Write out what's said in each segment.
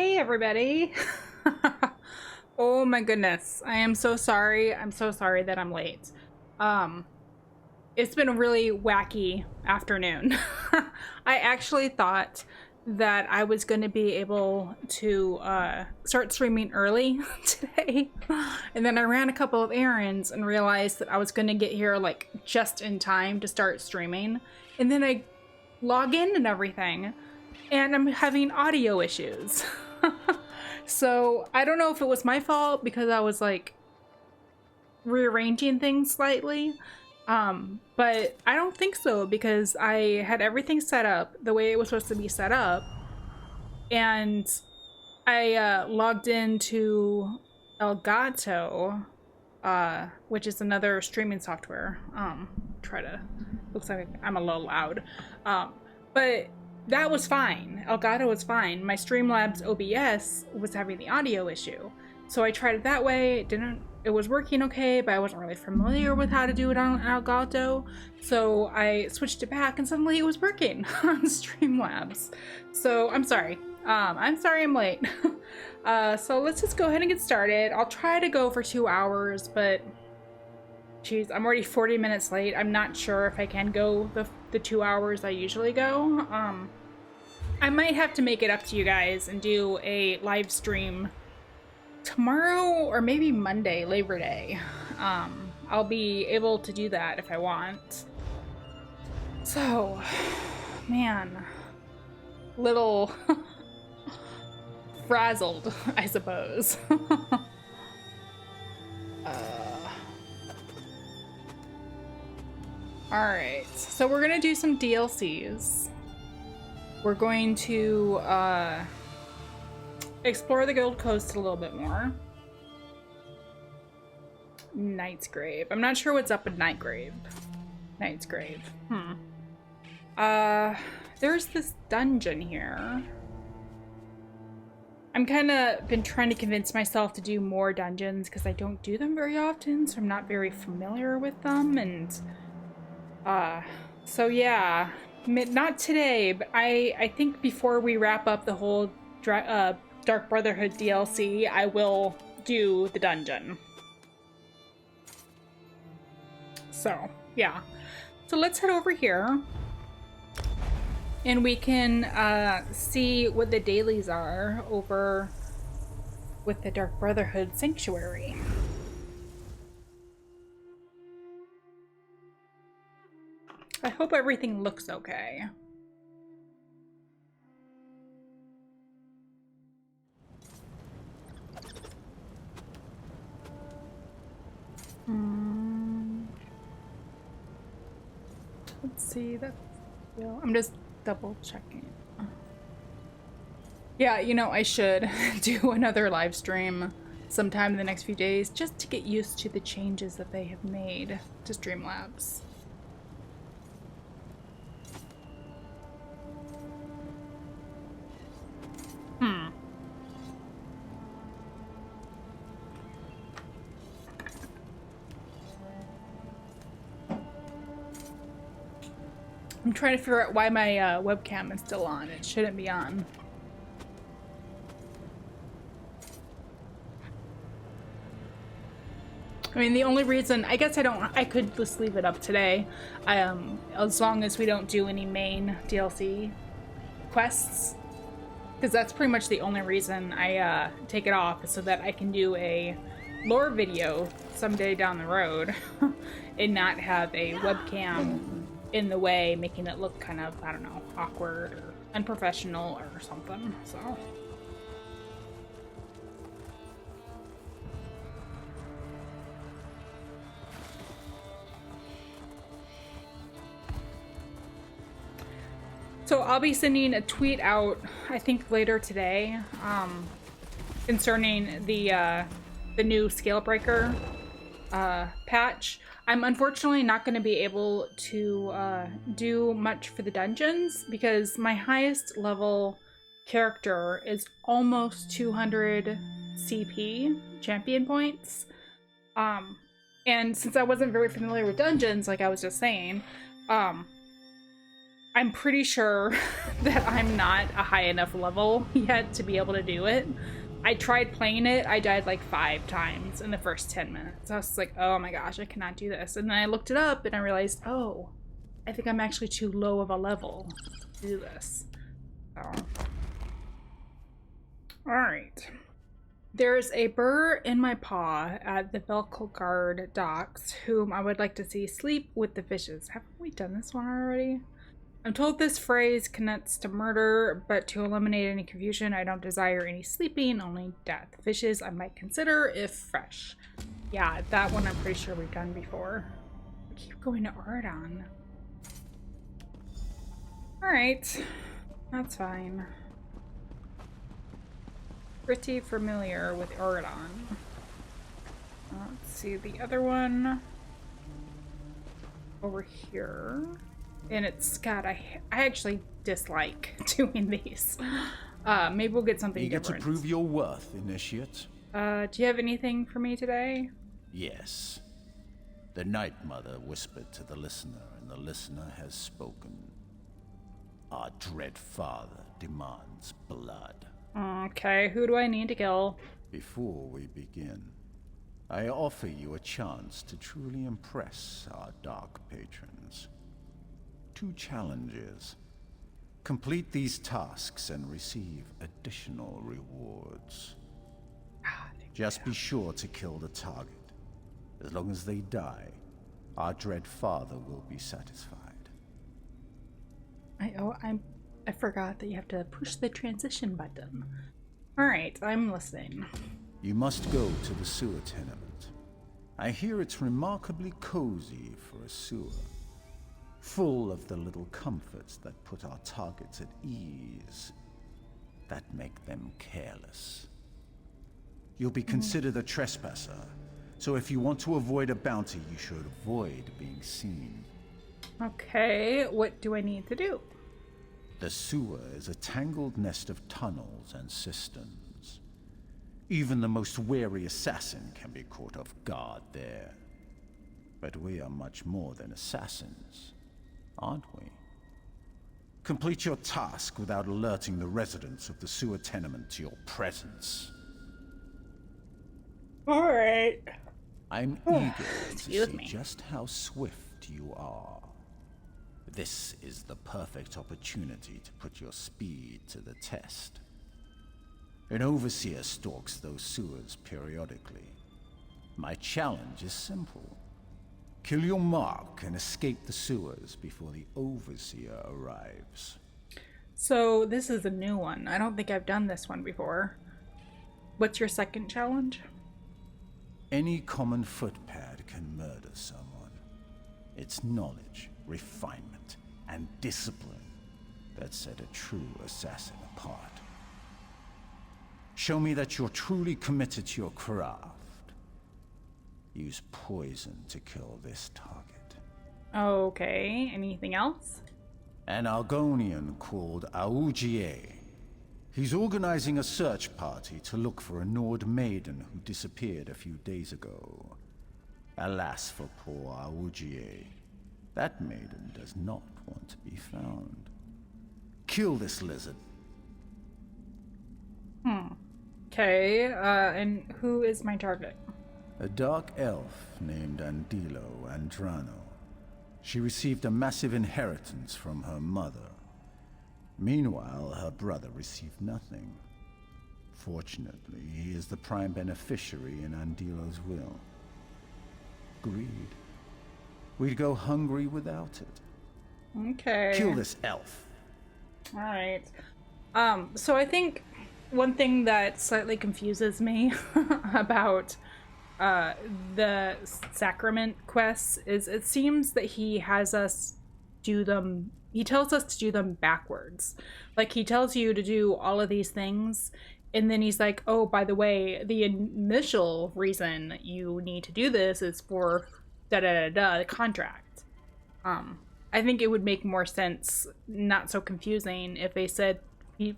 Hey everybody. Oh my goodness. I am so sorry. I'm so sorry that I'm late. Um it's been a really wacky afternoon. I actually thought that I was going to be able to start streaming early today. And then I ran a couple of errands and realized that I was going to get here like just in time to start streaming. And then I log in and everything, and I'm having audio issues. So I don't know if it was my fault because I was like rearranging things slightly. But I don't think so because I had everything set up the way it was supposed to be set up. And I logged into Elgato, which is another streaming software. Looks like I'm a little loud. But that was fine. Elgato was fine. My Streamlabs OBS was having the audio issue. So I tried it that way. It was working okay, but I wasn't really familiar with how to do it on Elgato. So I switched it back and suddenly it was working on Streamlabs. So I'm sorry. I'm sorry I'm late. So let's just go ahead and get started. I'll try to go for 2 hours, but geez, I'm already 40 minutes late. I'm not sure if I can go the 2 hours I usually go. I might have to make it up to you guys and do a live stream tomorrow or maybe Monday, Labor Day. I'll be able to do that if I want. So, man, little frazzled, I suppose. Alright, so we're gonna do some DLCs. We're going to explore the Gold Coast a little bit more. Knight's Grave. I'm not sure what's up with Knight's Grave. There's this dungeon here. I'm kind of been trying to convince myself to do more dungeons because I don't do them very often, so I'm not very familiar with them. And so yeah, not today, but I think before we wrap up the whole Dark Brotherhood DLC, I will do the dungeon. So yeah, so let's head over here and we can see what the dailies are over with the Dark Brotherhood Sanctuary. I hope everything looks okay. Let's see, I'm just double checking. Yeah, you know, I should do another live stream sometime in the next few days just to get used to the changes that they have made to Streamlabs. I'm trying to figure out why my webcam is still on. It shouldn't be on. I mean, the only reason, I guess I could just leave it up today, as long as we don't do any main DLC quests, because that's pretty much the only reason I take it off, is so that I can do a lore video someday down the road and not have a webcam in the way, making it look kind of, I don't know, awkward or unprofessional or something, so. So I'll be sending a tweet out, I think later today, concerning the new Scale Breaker patch. I'm unfortunately not going to be able to do much for the dungeons because my highest level character is almost 200 CP champion points. And since I wasn't very familiar with dungeons, like I was just saying, I'm pretty sure that I'm not a high enough level yet to be able to do it. I tried playing it. I died like 5 times in the first 10 minutes. I was like, oh my gosh, I cannot do this. And then I looked it up and I realized, oh, I think I'm actually too low of a level to do this. So. Alright. There's a burr in my paw at the Belkogard docks, whom I would like to see sleep with the fishes. Haven't we done this one already? I'm told this phrase connects to murder, but to eliminate any confusion, I don't desire any sleeping, only death. Fishes I might consider if fresh. Yeah, that one I'm pretty sure we've done before. I keep going to Ardon. Alright, that's fine. Pretty familiar with Ardon. Let's see the other one over here. And it's, God, I actually dislike doing these. Maybe we'll get something different. Eager to prove your worth, initiate? Do you have anything for me today? Yes. The Night Mother whispered to the listener, and the listener has spoken. Our dread father demands blood. Okay, who do I need to kill? Before we begin, I offer you a chance to truly impress our dark patrons. 2 challenges. Complete these tasks and receive additional rewards. Just be sure to kill the target. As long as they die, our dread father will be satisfied. I forgot that you have to push the transition button. Alright, I'm listening. You must go to the sewer tenement. I hear it's remarkably cozy for a sewer. Full of the little comforts that put our targets at ease, that make them careless. You'll be considered a trespasser, so if you want to avoid a bounty, you should avoid being seen. Okay, what do I need to do? The sewer is a tangled nest of tunnels and cisterns. Even the most wary assassin can be caught off guard there. But we are much more than assassins, aren't we? Complete your task without alerting the residents of the sewer tenement to your presence. Alright. I'm eager to see just how swift you are. This is the perfect opportunity to put your speed to the test. An overseer stalks those sewers periodically. My challenge is simple. Kill your mark and escape the sewers before the overseer arrives. So this is a new one. I don't think I've done this one before. What's your second challenge? Any common footpad can murder someone. It's knowledge, refinement, and discipline that set a true assassin apart. Show me that you're truly committed to your craft. Use poison to kill this target. Okay, anything else? An Argonian called Augier. He's organizing a search party to look for a Nord maiden who disappeared a few days ago. Alas for poor Augier. That maiden does not want to be found. Kill this lizard. Okay, and who is my target? A dark elf named Andilo Andrano. She received a massive inheritance from her mother. Meanwhile, her brother received nothing. Fortunately, he is the prime beneficiary in Andilo's will. Greed. We'd go hungry without it. Okay. Kill this elf. Alright. So I think one thing that slightly confuses me about the sacrament quests is it seems that he has us do them, he tells us to do them backwards. Like, he tells you to do all of these things, and then he's like, oh, by the way, the initial reason you need to do this is for da-da-da-da, the contract. I think it would make more sense, not so confusing, if they said,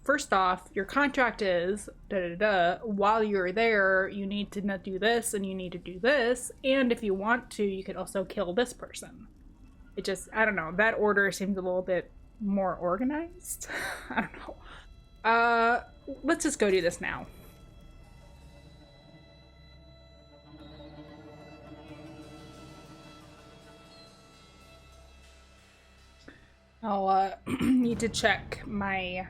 first off, your contract is da-da-da, while you're there, you need to not do this, and you need to do this, and if you want to, you could also kill this person. It just, I don't know, that order seems a little bit more organized. I don't know. Let's just go do this now. I'll need to check my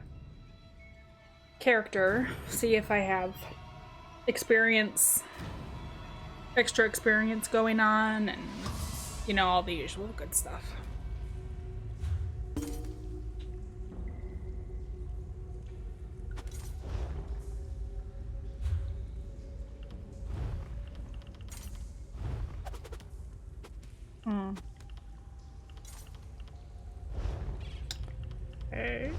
character, see if I have extra experience going on, and you know, all the usual good stuff. Okay.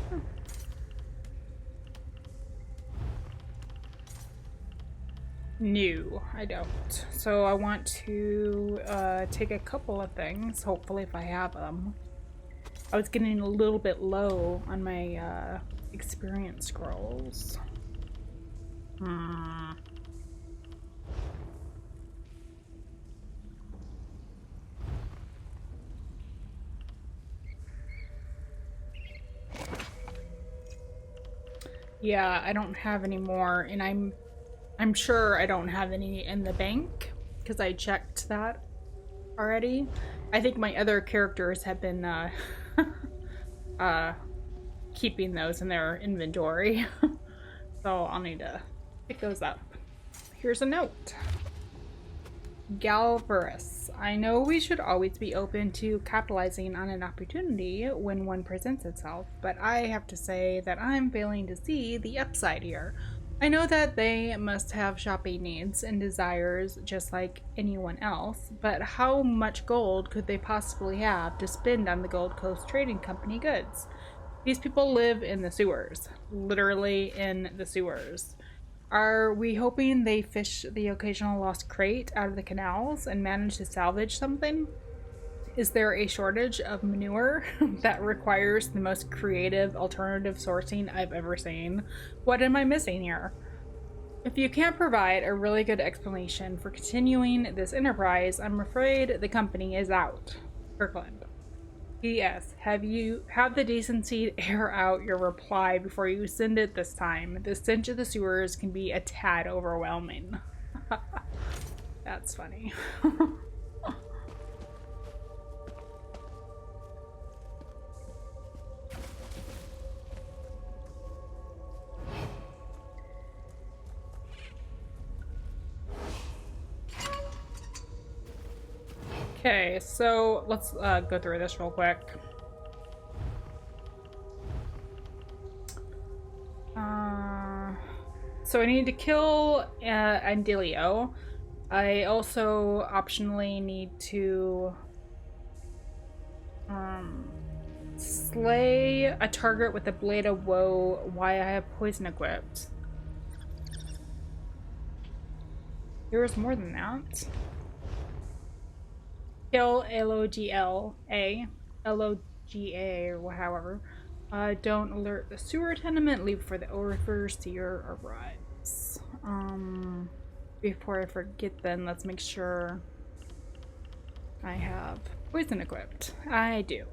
No, I don't. So I want to take a couple of things, hopefully if I have them. I was getting a little bit low on my experience scrolls. Yeah, I don't have any more, and I'm sure I don't have any in the bank because I checked that already. I think my other characters have been keeping those in their inventory. So I'll need to pick those up. Here's a note. Galvarus, I know we should always be open to capitalizing on an opportunity when one presents itself, but I have to say that I'm failing to see the upside here. I know that they must have shopping needs and desires just like anyone else, but how much gold could they possibly have to spend on the Gold Coast Trading Company goods? These people live in the sewers, literally in the sewers. Are we hoping they fish the occasional lost crate out of the canals and manage to salvage something? Is there a shortage of manure that requires the most creative alternative sourcing I've ever seen? What am I missing here? If you can't provide a really good explanation for continuing this enterprise, I'm afraid the company is out. Kirkland. P.S. Have the decency to air out your reply before you send it this time? The stench of the sewers can be a tad overwhelming. That's funny. Okay, so let's go through this real quick. So I need to kill Andilio. I also optionally need to slay a target with a blade of woe while I have poison equipped. There's more than that. Kill L-O-G-L-A, L-O-G-A, or however. Don't alert the sewer tenement. Leave before the overseer arrives. Before I forget then, let's make sure I have poison equipped. I do.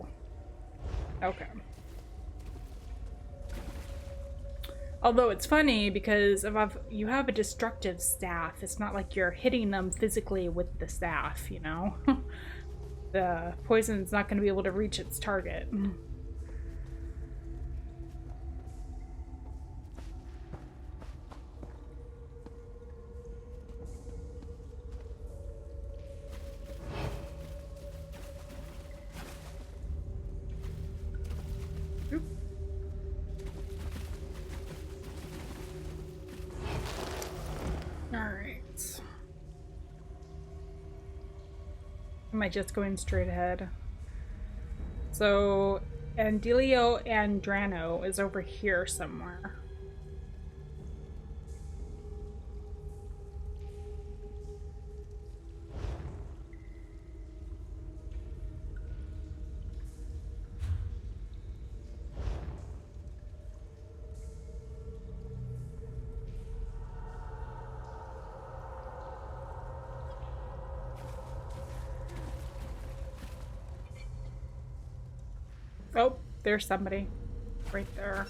Okay. Although it's funny because if you have a destructive staff, it's not like you're hitting them physically with the staff, you know? The poison's not going to be able to reach its target. Alright. Am I just going straight ahead? So, Andilio Andrano is over here somewhere. Oh, there's somebody right there.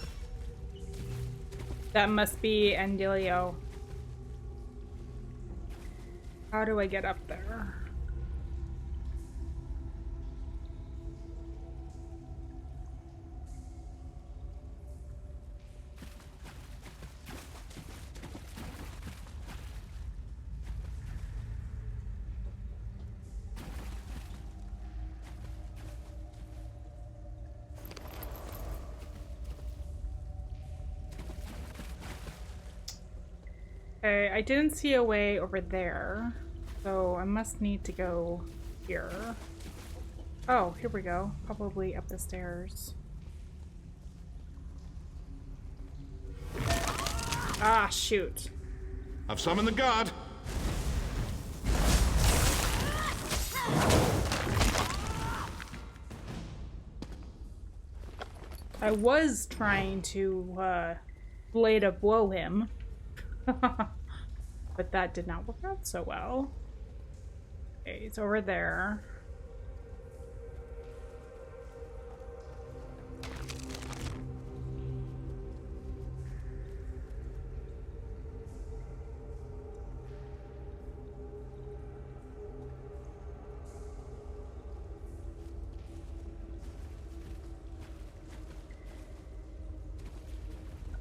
That must be Andilio. How do I get up there? Okay, I didn't see a way over there, so I must need to go here. Oh, here we go. Probably up the stairs. Ah, shoot. I've summoned the guard. I was trying to blade of blow him. But that did not work out so well. Okay, it's over there.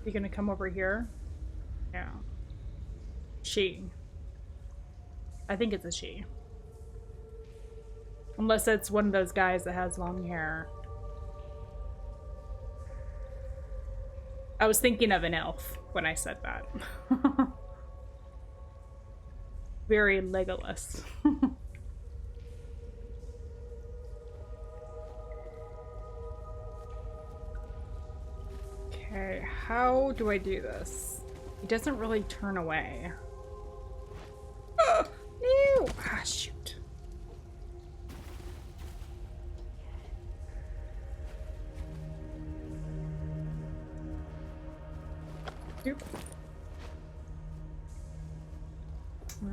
You gonna come over here? Yeah. She. I think it's a she. Unless it's one of those guys that has long hair. I was thinking of an elf when I said that. Very Legolas. Okay, how do I do this? He doesn't really turn away. Oh, no! Ah, shoot. Oop.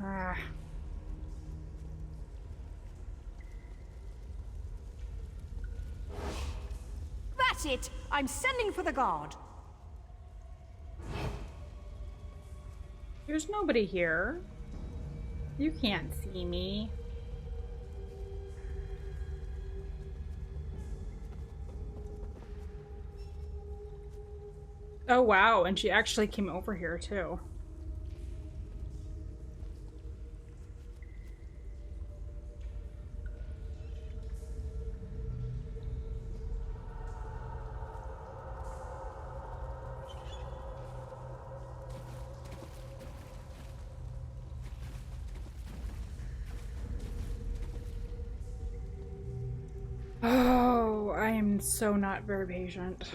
Ah. That's it! I'm sending for the guard. There's nobody here. You can't see me. Oh wow, and she actually came over here too. Oh, I am so not very patient.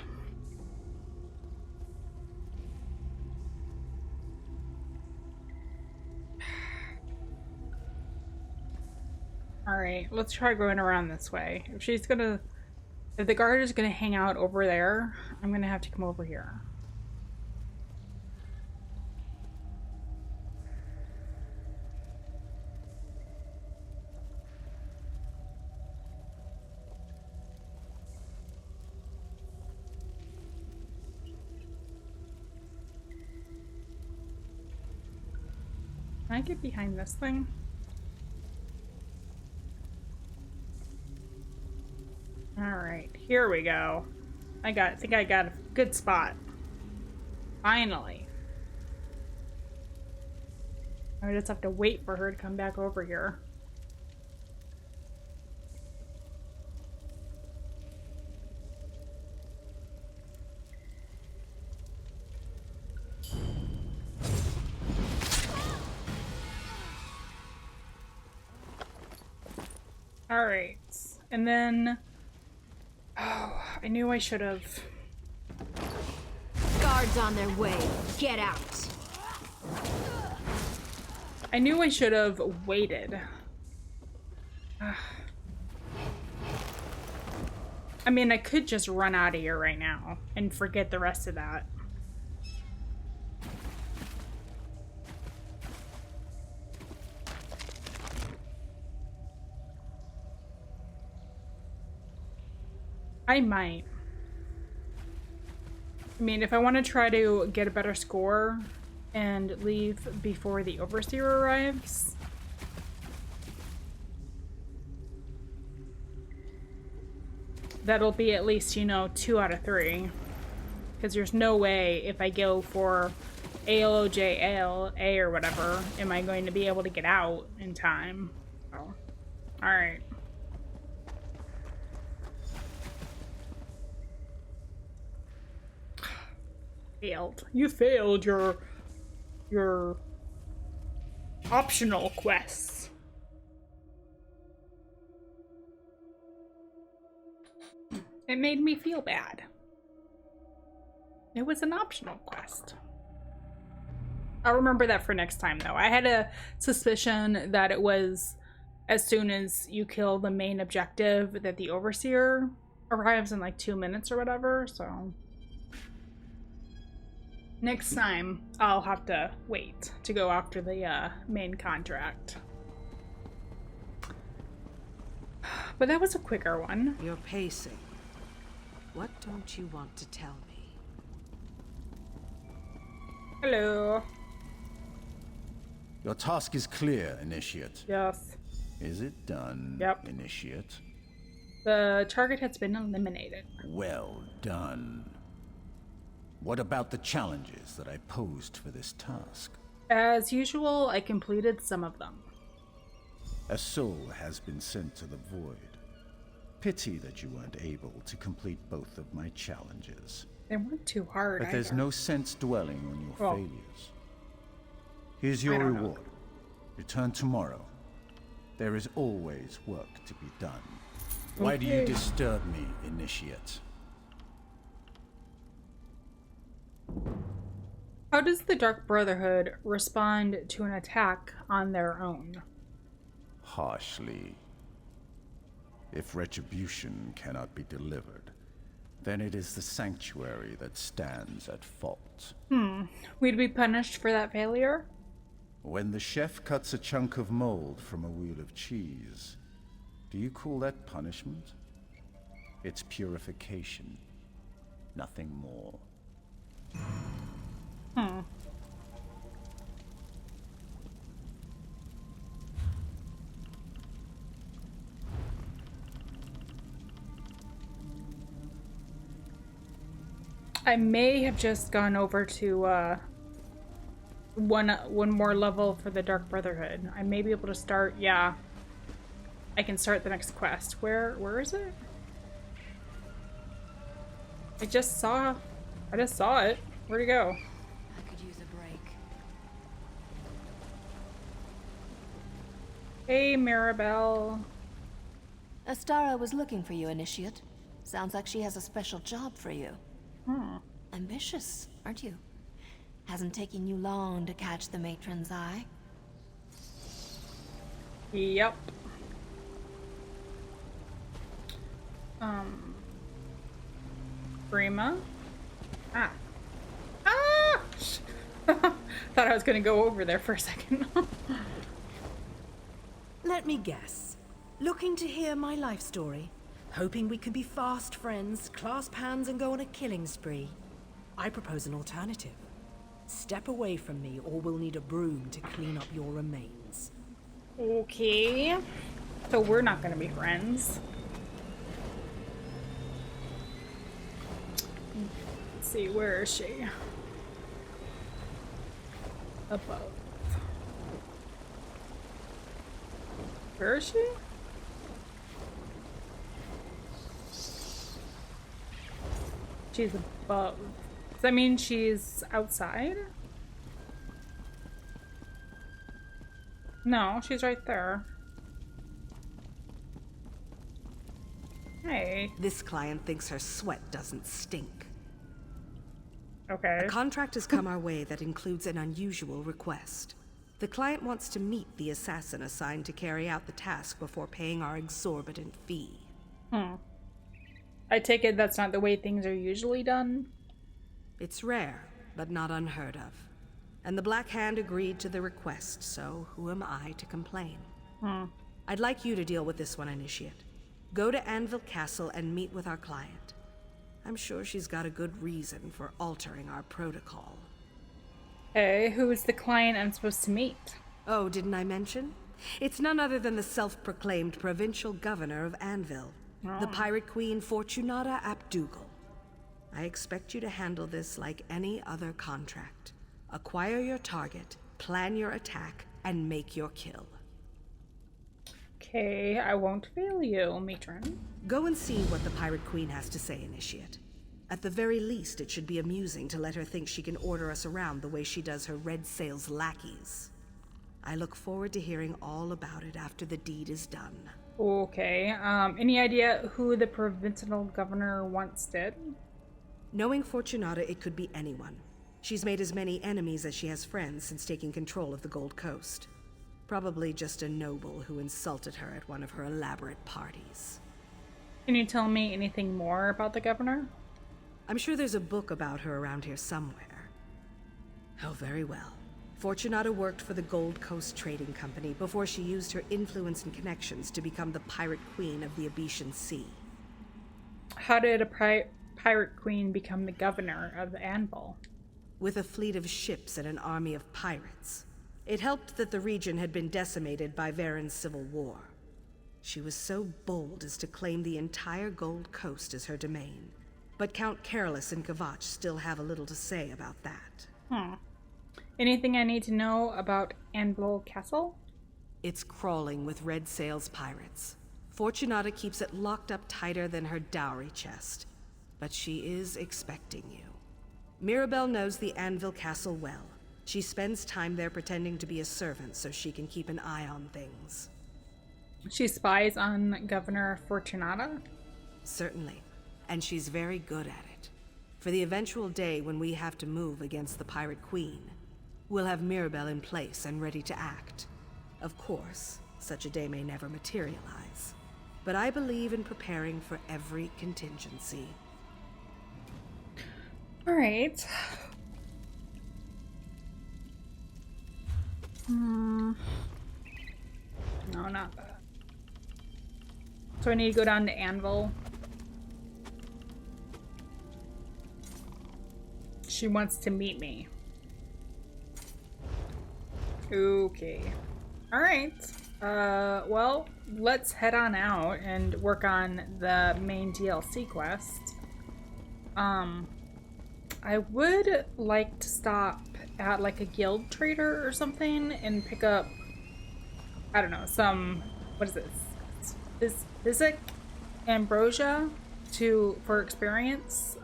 Alright, let's try going around this way. If the guard is gonna hang out over there, I'm gonna have to come over here. Can I get behind this thing? Alright, here we go. I think I got a good spot. Finally. I just have to wait for her to come back over here. Alright, and then... Oh, I knew I should have... Guards on their way. Get out. I knew I should have waited. I mean, I could just run out of here right now and forget the rest of that. I might. I mean, if I want to try to get a better score and leave before the Overseer arrives, that'll be at least, you know, 2 out of 3. Because there's no way if I go for ALOJALA or whatever, am I going to be able to get out in time. So, alright. Failed. You failed your optional quests. It made me feel bad. It was an optional quest. I'll remember that for next time, though. I had a suspicion that it was as soon as you kill the main objective that the Overseer arrives in like 2 minutes or whatever, so... Next time, I'll have to wait to go after the main contract. But that was a quicker one. You're pacing. What don't you want to tell me? Hello. Your task is clear, Initiate. Yes. Is it done, Yep. Initiate? The target has been eliminated. Well done. What about the challenges that I posed for this task? As usual, I completed some of them. A soul has been sent to the void. Pity that you weren't able to complete both of my challenges. They weren't too hard. But there's either. no sense dwelling on your Well, failures. Here's I your don't know. reward. Return tomorrow. There is always work to be done. Why do you Okay. disturb me, Initiate? How does the Dark Brotherhood respond to an attack on their own? Harshly. If retribution cannot be delivered, then it is the sanctuary that stands at fault. We'd be punished for that failure? When the chef cuts a chunk of mold from a wheel of cheese, do you call that punishment? It's purification. Nothing more. I may have just gone over to one more level for the Dark Brotherhood. I may be able to start, yeah. I can start the next quest. Where is it? I just saw it. Where'd it go? I could use a break. Hey, Maribel. Astara was looking for you, Initiate. Sounds like she has a special job for you. Ambitious, aren't you? Hasn't taken you long to catch the matron's eye. Yep. Brima. Ah. Thought I was gonna go over there for a second. Let me guess. Looking to hear my life story? Hoping we can be fast friends, clasp hands and go on a killing spree? I propose an alternative. Step away from me or we'll need a broom to clean up your remains. Okay. So we're not gonna be friends. Let's see, where is she? Above. Where is she? She's above. Does that mean she's outside? No, she's right there. Hey. This client thinks her sweat doesn't stink. Okay. A contract has come our way that includes an unusual request. The client wants to meet the assassin assigned to carry out the task before paying our exorbitant fee. I take it that's not the way things are usually done? It's rare, but not unheard of. And the Black Hand agreed to the request, so who am I to complain? I'd like you to deal with this one, Initiate. Go to Anvil Castle and meet with our client. I'm sure she's got a good reason for altering our protocol. Hey, who is the client I'm supposed to meet? Oh, didn't I mention? It's none other than the self-proclaimed provincial governor of Anvil, the pirate queen Fortunata Abdugal. I expect you to handle this like any other contract. Acquire your target, plan your attack, and make your kill. Okay, I won't fail you, matron. Go and see what the pirate queen has to say, Initiate. At the very least, it should be amusing to let her think she can order us around the way she does her Red Sail's lackeys. I look forward to hearing all about it after the deed is done. Okay, any idea who the provincial governor once did? Knowing Fortunata, it could be anyone. She's made as many enemies as she has friends since taking control of the Gold Coast. Probably just a noble who insulted her at one of her elaborate parties. Can you tell me anything more about the governor? I'm sure there's a book about her around here somewhere. Oh, very well. Fortunata worked for the Gold Coast Trading Company before she used her influence and connections to become the pirate queen of the Abetian Sea. How did a pirate queen become the governor of Anvil? With a fleet of ships and an army of pirates. It helped that the region had been decimated by Varen's civil war. She was so bold as to claim the entire Gold Coast as her domain. But Count Carolus and Kavach still have a little to say about that. Anything I need to know about Anvil Castle? It's crawling with Red Sail's pirates. Fortunata keeps it locked up tighter than her dowry chest. But she is expecting you. Mirabelle knows the Anvil Castle well. She spends time there pretending to be a servant so she can keep an eye on things. She spies on Governor Fortunata? Certainly. And she's very good at it. For the eventual day when we have to move against the Pirate Queen, we'll have Mirabelle in place and ready to act. Of course, such a day may never materialize. But I believe in preparing for every contingency. All right. No, not that. So I need to go down to Anvil. She wants to meet me. Okay. All right. Well, let's head on out and work on the main DLC quest. I would like to stop at like a guild trader or something and pick up, I don't know, some, what is this? Physic ambrosia for experience.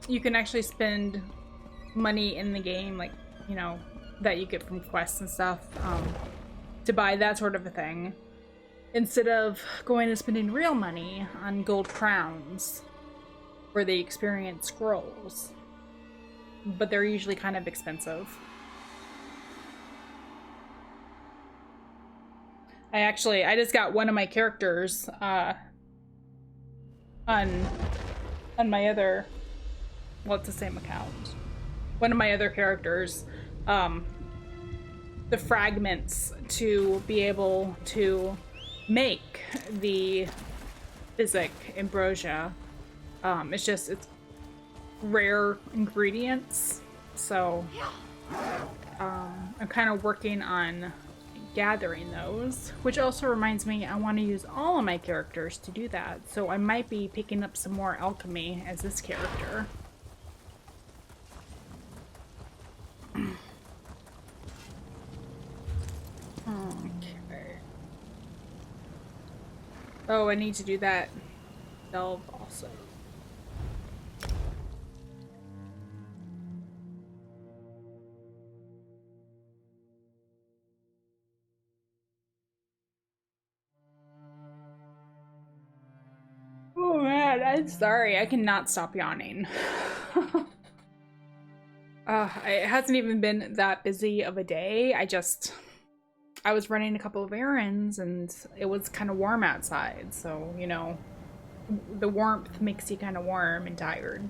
You can actually spend money in the game, like, you know, that you get from quests and stuff, to buy that sort of a thing, instead of going and spending real money on gold crowns for the experience scrolls. But they're usually kind of expensive. I just got one of my characters on my other, well, it's the same account. One of my other characters, the fragments to be able to make the physic ambrosia. It's rare ingredients, so I'm kind of working on gathering those, which also reminds me I want to use all of my characters to do that, so I might be picking up some more alchemy as this character. Okay. Oh, I need to do that delve also. Oh man, I'm sorry. I cannot stop yawning. It hasn't even been that busy of a day. I was running a couple of errands and it was kind of warm outside. So, you know, the warmth makes you kind of warm and tired.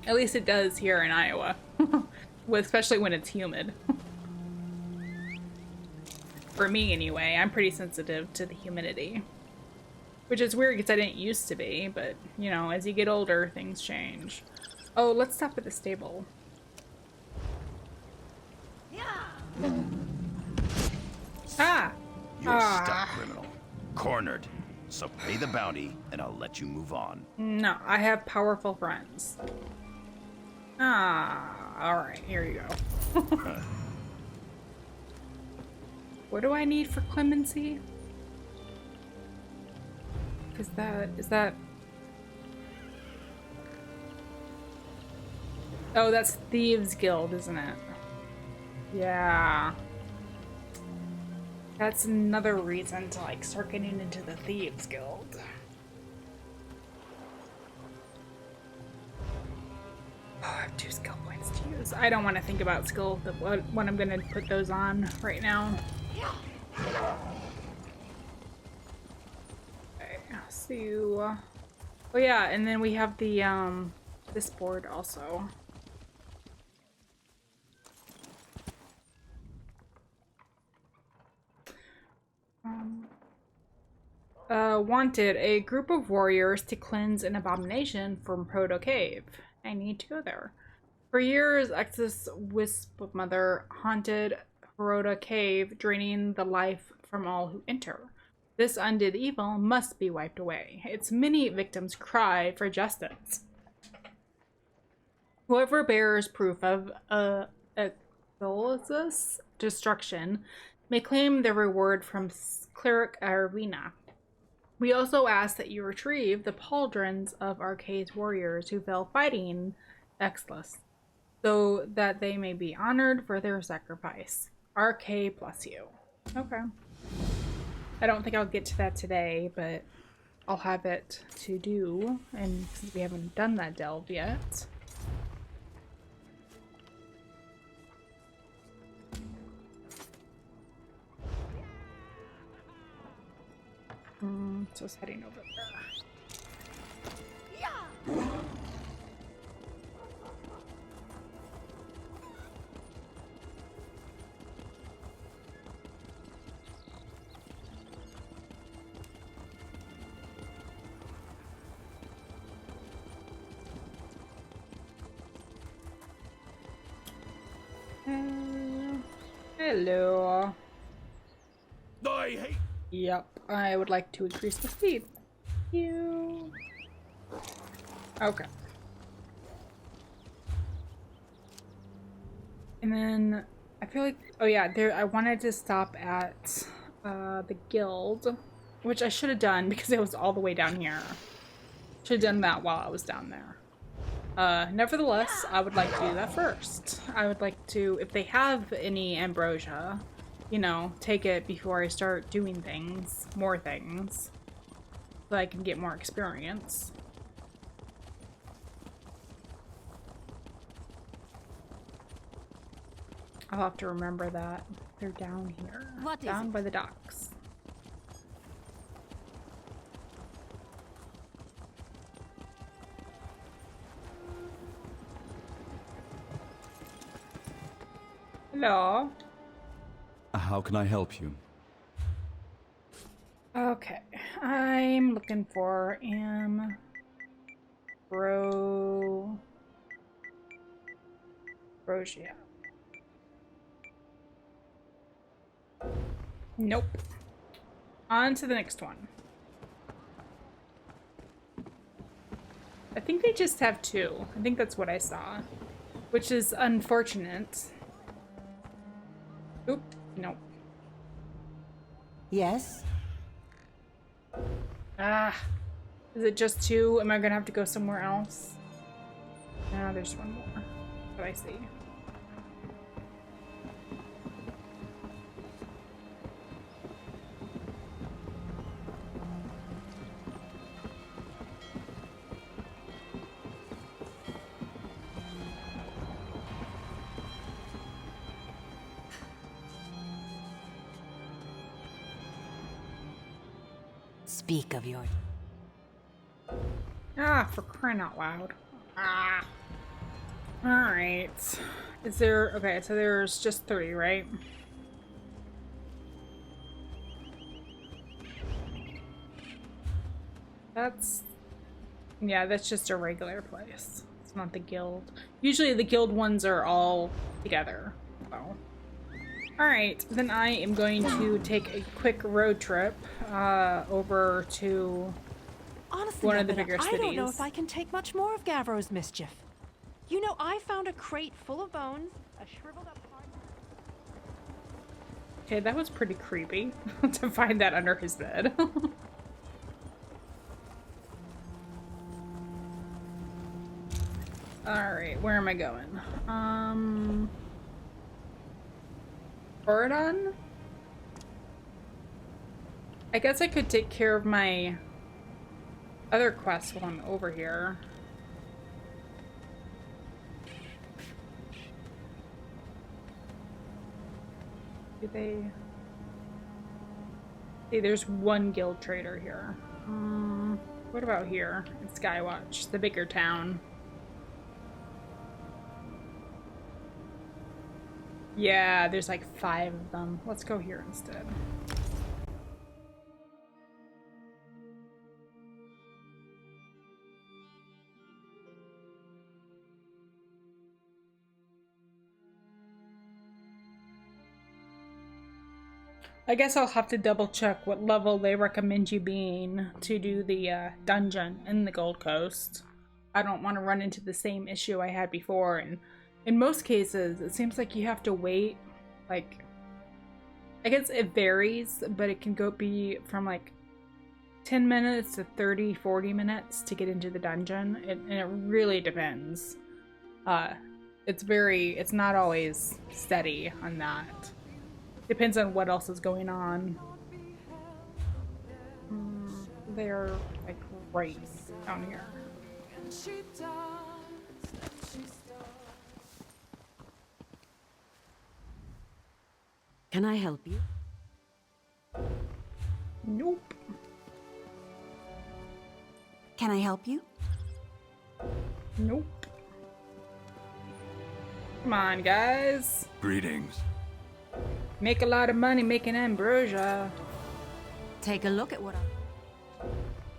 At least it does here in Iowa. Especially when it's humid. For me, anyway, I'm pretty sensitive to the humidity. Which is weird because I didn't used to be, but, you know, as you get older, things change. Oh, let's stop at the stable. Ah! You're stuck, criminal. Cornered. So pay the bounty, and I'll let you move on. No, I have powerful friends. Ah, alright, here you go. What do I need for clemency? Is that... Oh, that's Thieves Guild, isn't it? Yeah. That's another reason to, like, start getting into the Thieves Guild. Oh, I have 2 skill points to use. I don't want to think about skill, what I'm going to put those on right now. Okay, so... Oh yeah, and then we have the, this board also. Wanted, a group of warriors to cleanse an abomination from Proto Cave. I need to go there. For years, Exus Wisp Mother haunted Proto Cave, draining the life from all who enter. This undead evil must be wiped away. Its many victims cry for justice. Whoever bears proof of Exulus' destruction may claim their reward from Cleric Arena. We also ask that you retrieve the pauldrons of Arcade's warriors who fell fighting Exlus, so that they may be honored for their sacrifice. Arcade plus you. Okay. I don't think I'll get to that today, but I'll have it to do, and since we haven't done that delve yet. So it's heading over there. Hello. I hate. Yep, I would like to increase the speed. You. Okay. And then I feel like, oh yeah, I wanted to stop at the guild, which I should have done because it was all the way down here. Should have done that while I was down there. Nevertheless, I would like to do that first. I would like to, if they have any ambrosia, you know, take it before I start doing things, more things, so I can get more experience. I'll have to remember that. They're down here. What is down it? by the docks. Hello. How can I help you? Okay, I'm looking for ambrosia. Nope. On to the next one. I think they just have 2. I think that's what I saw, which is unfortunate. Oop, nope. Yes? Ah, is it just 2? Am I gonna have to go somewhere else? No, there's one more. What I see. Speak of your... Ah, for crying out loud. Ah. Alright. Is there... Okay, so there's just 3, right? That's... yeah, that's just a regular place. It's not the guild. Usually the guild ones are all together. So. Alright, then I am going to take a quick road trip over to Honestly, one of the Rabbit, bigger cities. I don't know if I can take much more of Gavro's mischief. You know, I found a crate full of bones, a shriveled up heart. Okay, that was pretty creepy to find that under his bed. Alright, where am I going? Oradon? I guess I could take care of my other quest while I'm over here. Do they... see, there's one guild trader here. What about here in Skywatch, the bigger town? Yeah, there's like 5 of them. Let's go here instead. I guess I'll have to double check what level they recommend you being to do the dungeon in the Gold Coast. I don't want to run into the same issue I had before, and in most cases, it seems like you have to wait, like, I guess it varies, but it can be from like 10 minutes to 30, 40 minutes to get into the dungeon, and it really depends. It's not always steady on that. Depends on what else is going on. They're like right down here. Can I help you? Nope. Can I help you? Nope. Come on, guys. Greetings. Make a lot of money making ambrosia. Take a look at what I...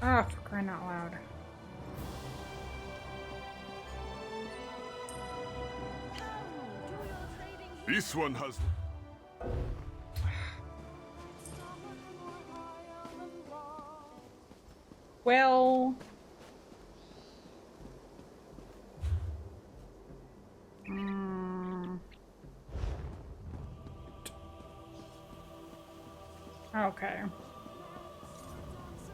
Ah, for crying out loud. This one has... Well... Okay.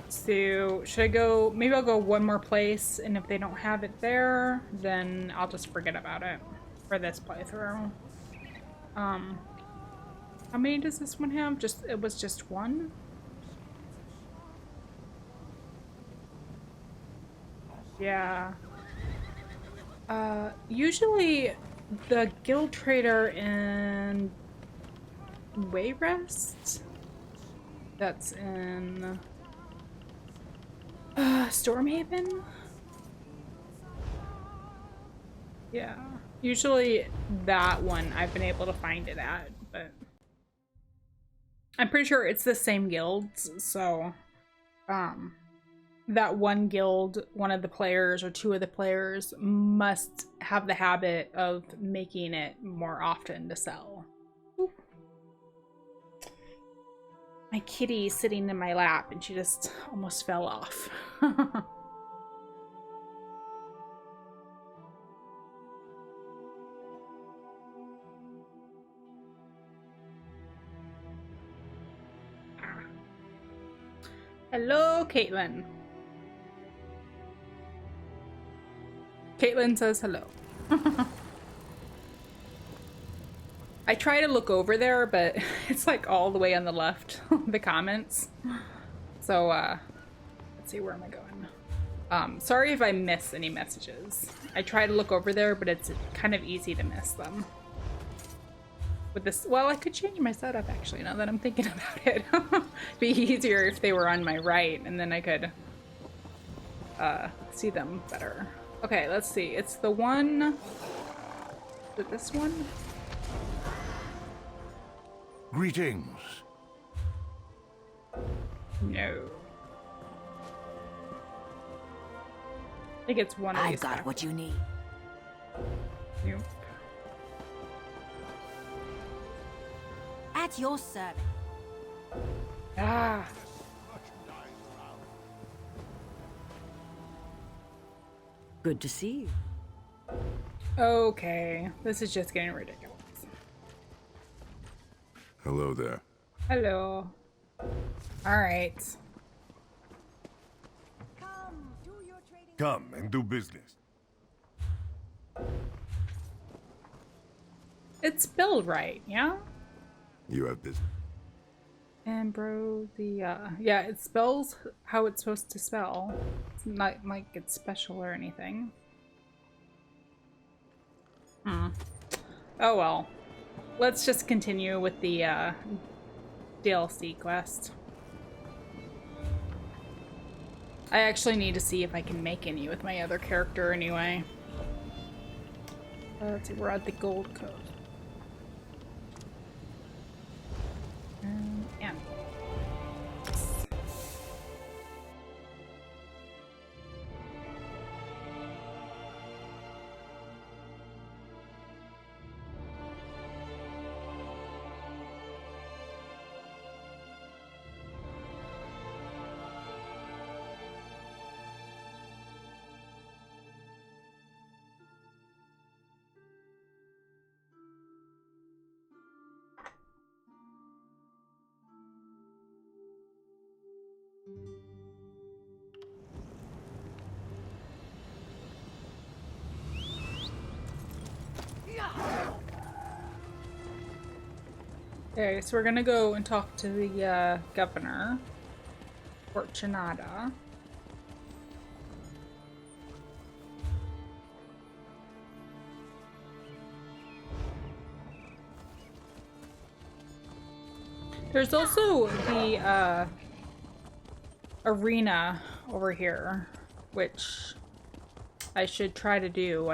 So, should I go... maybe I'll go one more place, and if they don't have it there, then I'll just forget about it for this playthrough. How many does this one have? It was just one? Yeah. Usually the guild trader in Wayrest, that's in Stormhaven? Yeah. Usually that one I've been able to find it at, but I'm pretty sure it's the same guilds, so that one guild, one of the players or two of the players must have the habit of making it more often to sell. Ooh. My kitty's sitting in my lap and she just almost fell off. Hello, Caitlin. Caitlin says hello. I try to look over there, but it's like all the way on the left, the comments. So, let's see, where am I going? Sorry if I miss any messages. I try to look over there, but it's kind of easy to miss them. With this, well, I could change my setup actually, now that I'm thinking about it. Be easier if they were on my right, and then I could see them better. Okay, let's see. It's the one. Is it this one? Greetings. No. I think it's one of I've these. got what you need. Nope. At your service. Ah. Good to see you. Okay, this is just getting ridiculous. Hello there. Hello. All right. Come and do business. It's spelled right, yeah? You have business. Yeah, it spells how it's supposed to spell. It's not like it's special or anything. Oh well. Let's just continue with the DLC quest. I actually need to see if I can make any with my other character anyway. Let's see, we're at the Gold Coast. Yeah. Okay, so we're gonna go and talk to the governor, Fortunata. There's also the arena over here, which I should try to do.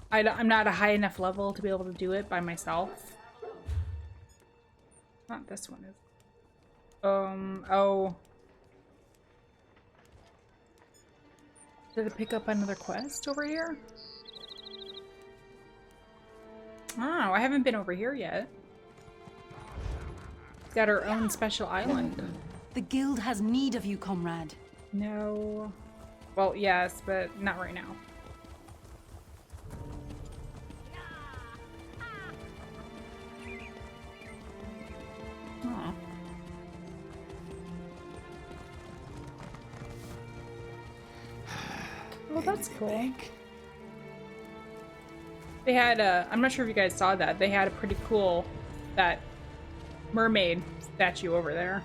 I'm not a high enough level to be able to do it by myself. Not this one, is oh. Did it pick up another quest over here? Oh, I haven't been over here yet. Got our own special island. The guild has need of you, comrade. No. Well, yes, but not right now. Aw. Well, that's cool. They had I'm not sure if you guys saw that. They had a pretty cool, that mermaid statue over there.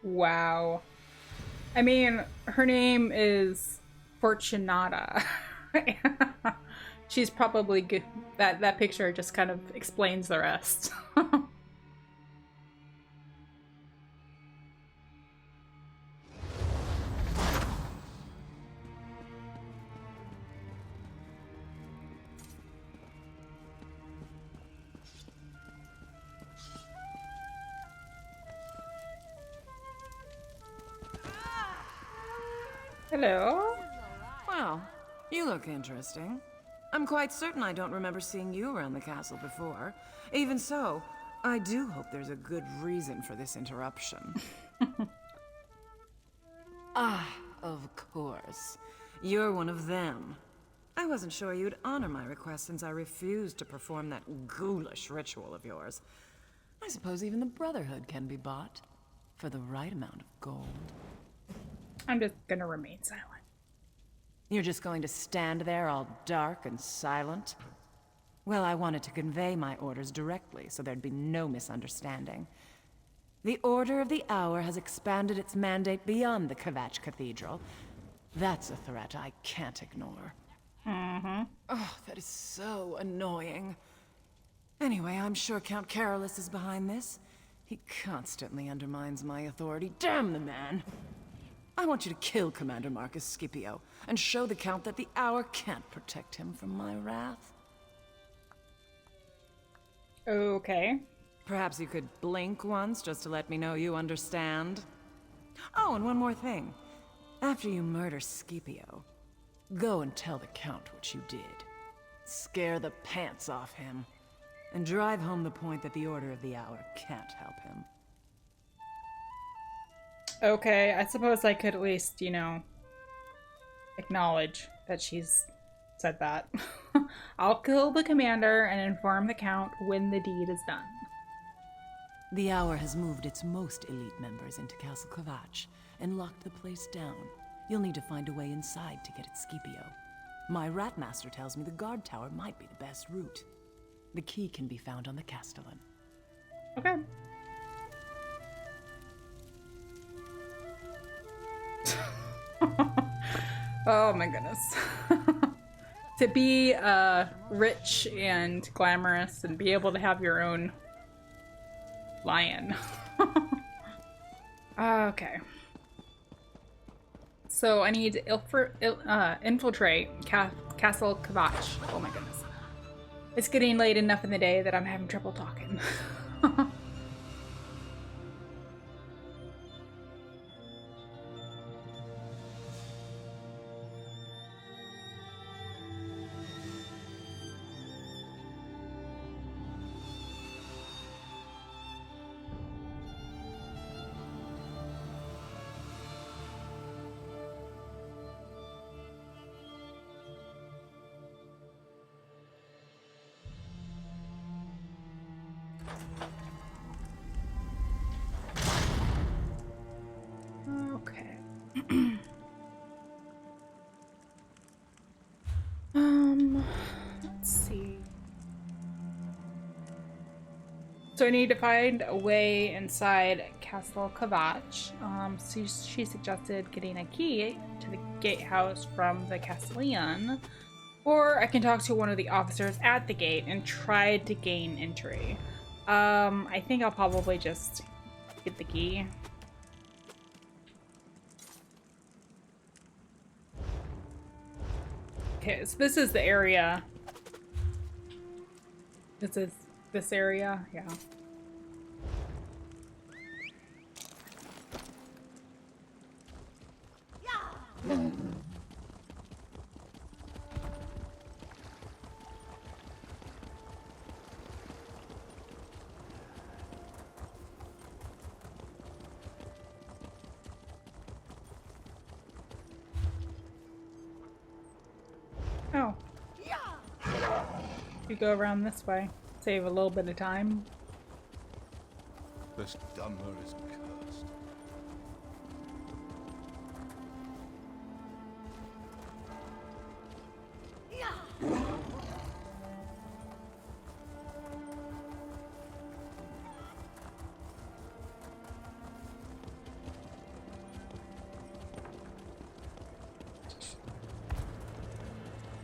Wow. I mean, her name is Fortunata. She's probably good. That picture just kind of explains the rest. Hello? Well, you look interesting. I'm quite certain I don't remember seeing you around the castle before. Even so, I do hope there's a good reason for this interruption. Ah, of course. You're one of them. I wasn't sure you'd honor my request since I refused to perform that ghoulish ritual of yours. I suppose even the Brotherhood can be bought for the right amount of gold. I'm just gonna remain silent. You're just going to stand there all dark and silent? Well, I wanted to convey my orders directly so there'd be no misunderstanding. The Order of the Hour has expanded its mandate beyond the Kvatch Cathedral. That's a threat I can't ignore. Mm-hmm. Oh, that is so annoying. Anyway, I'm sure Count Carolus is behind this. He constantly undermines my authority. Damn the man! I want you to kill Commander Marcus Scipio, and show the Count that the Hour can't protect him from my wrath. Okay. Perhaps you could blink once, just to let me know you understand. Oh, and one more thing. After you murder Scipio, go and tell the Count what you did. Scare the pants off him. And drive home the point that the Order of the Hour can't help him. Okay, I suppose I could at least, you know, acknowledge that she's said that. I'll kill the commander and inform the Count when the deed is done. The Hour has moved its most elite members into Castle Kvatch and locked the place down. You'll need to find a way inside to get at Scipio. My Ratmaster tells me the guard tower might be the best route. The key can be found on the Castellan. Okay. Oh my goodness. To be rich and glamorous and be able to have your own lion. Okay. So I need to infiltrate Castle Kvatch. Oh my goodness. It's getting late enough in the day that I'm having trouble talking. Okay. Let's see. So I need to find a way inside Castle Kvatch. She suggested getting a key to the gatehouse from the Castellan, or I can talk to one of the officers at the gate and try to gain entry. I think I'll probably just get the key. Okay, so this is the area. This is this area, yeah. Oh. You go around this way. Save a little bit of time. This Tumblr is cursed.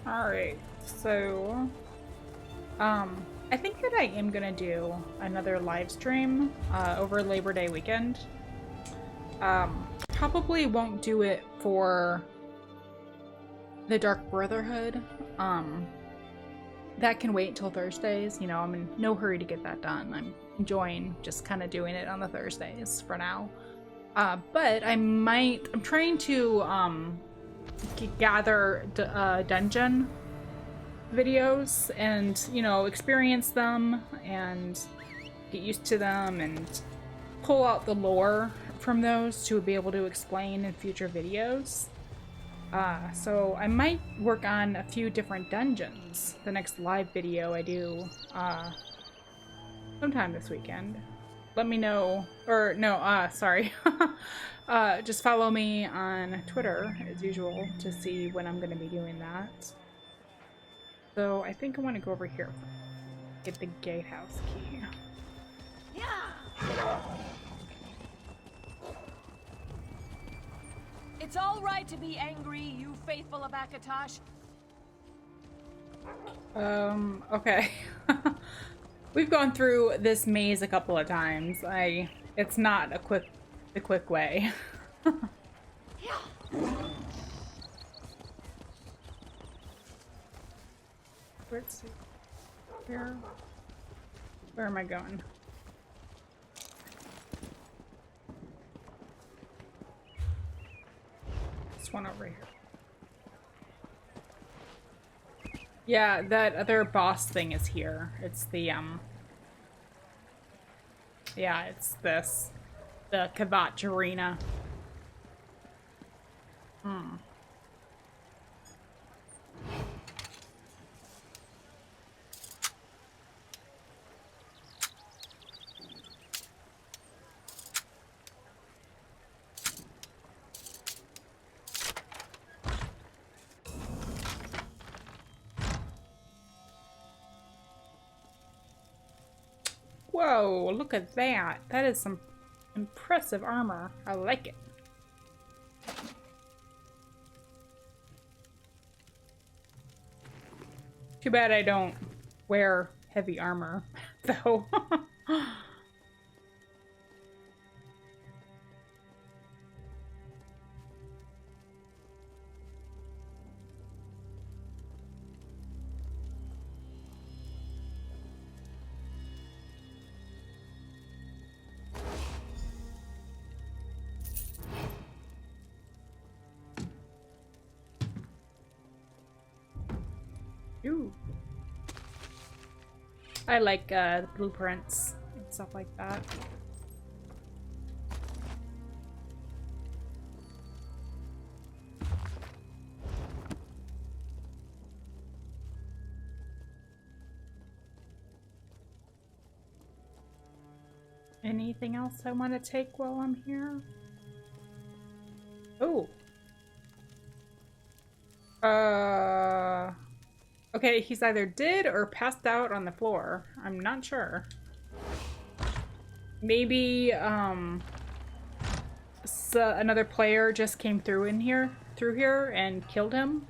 Alright, so I think that I am gonna do another live stream over Labor Day weekend. Probably won't do it for the Dark Brotherhood. That can wait till Thursdays. You know, I'm in no hurry to get that done. I'm enjoying just kind of doing it on the Thursdays for now. But I'm trying to gather dungeon videos and, you know, experience them and get used to them and pull out the lore from those to be able to explain in future videos. So I might work on a few different dungeons the next live video I do sometime this weekend. Let me know, or no, sorry. Just follow me on Twitter as usual to see when I'm going to be doing that. So I think I want to go over here. Get the gatehouse key. It's all right to be angry, you faithful of Akatosh. Okay. We've gone through this maze a couple of times. It's not the quick way. Where am I going? This one over here. Yeah, that other boss thing is here. It's the, yeah, it's this. The Kavat Arena. Whoa, look at that. That is some impressive armor. I like it. Too bad I don't wear heavy armor, though. Ooh. I like blueprints and stuff like that. Anything else I want to take while I'm here? Oh. Okay, he's either dead or passed out on the floor. I'm not sure. Maybe, another player just came through here and killed him.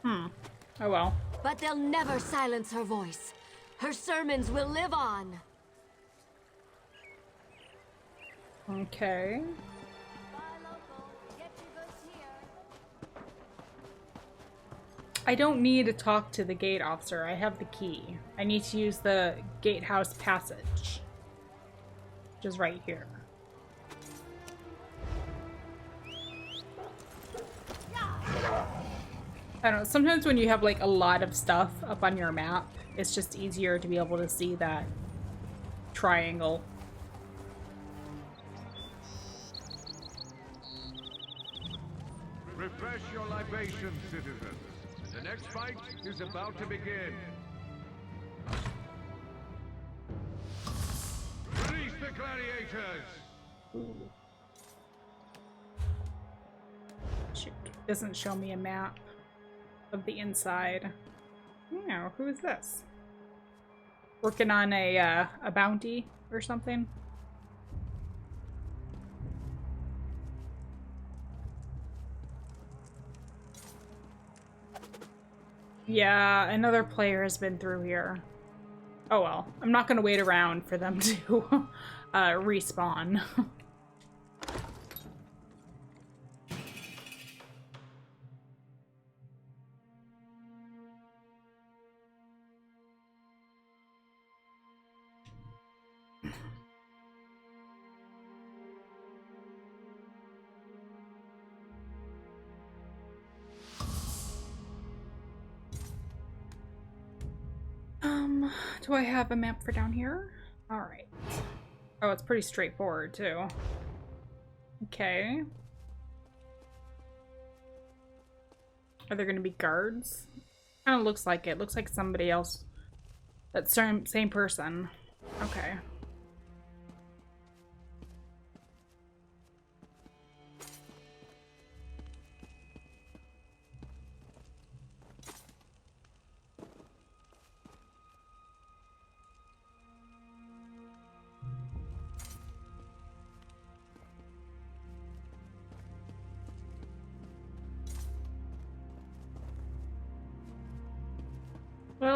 Oh well. But they'll never silence her voice. Her sermons will live on. Okay. I don't need to talk to the gate officer. I have the key. I need to use the gatehouse passage, which is right here. I don't know, sometimes when you have like a lot of stuff up on your map, it's just easier to be able to see that triangle. Refresh your libations, citizens. The next fight is about to begin. Release the gladiators! Ooh. Shoot, doesn't show me a map of the inside. Yeah, who is this? Working on a bounty or something? Yeah, another player has been through here. Oh well, I'm not gonna wait around for them to respawn. Do I have a map for down here? All right. Oh, it's pretty straightforward too. Okay. Are there gonna be guards? Kind of looks like it. Looks like somebody else. That same person. Okay.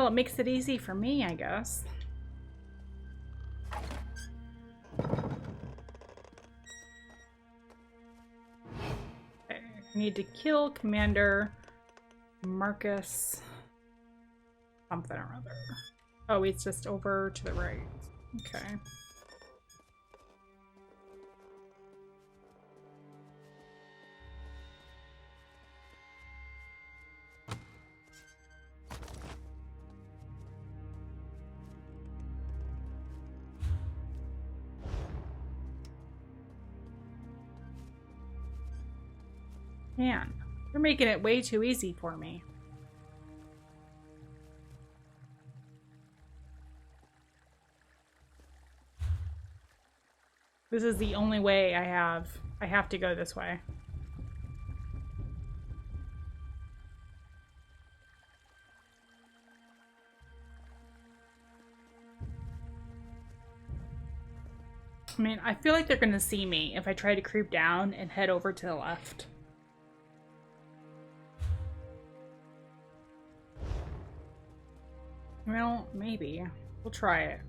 Well, it makes it easy for me, I guess. Okay, I need to kill Commander Marcus something or other. Oh, he's just over to the right. Okay. Man, you're making it way too easy for me. This is the only way I have. I have to go this way. I mean, I feel like they're gonna see me if I try to creep down and head over to the left. Well, maybe. We'll try it.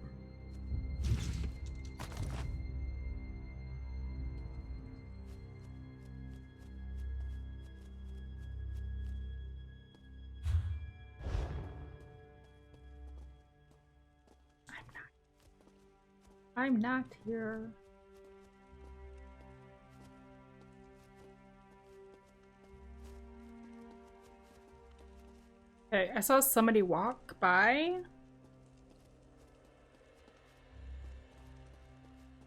I'm not here. Okay, I saw somebody walk by.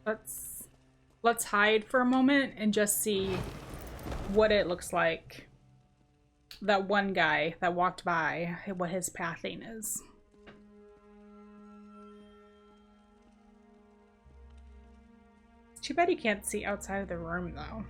Let's hide for a moment and just see what it looks like. That one guy that walked by, what his pathing is. Too bad you can't see outside of the room, though.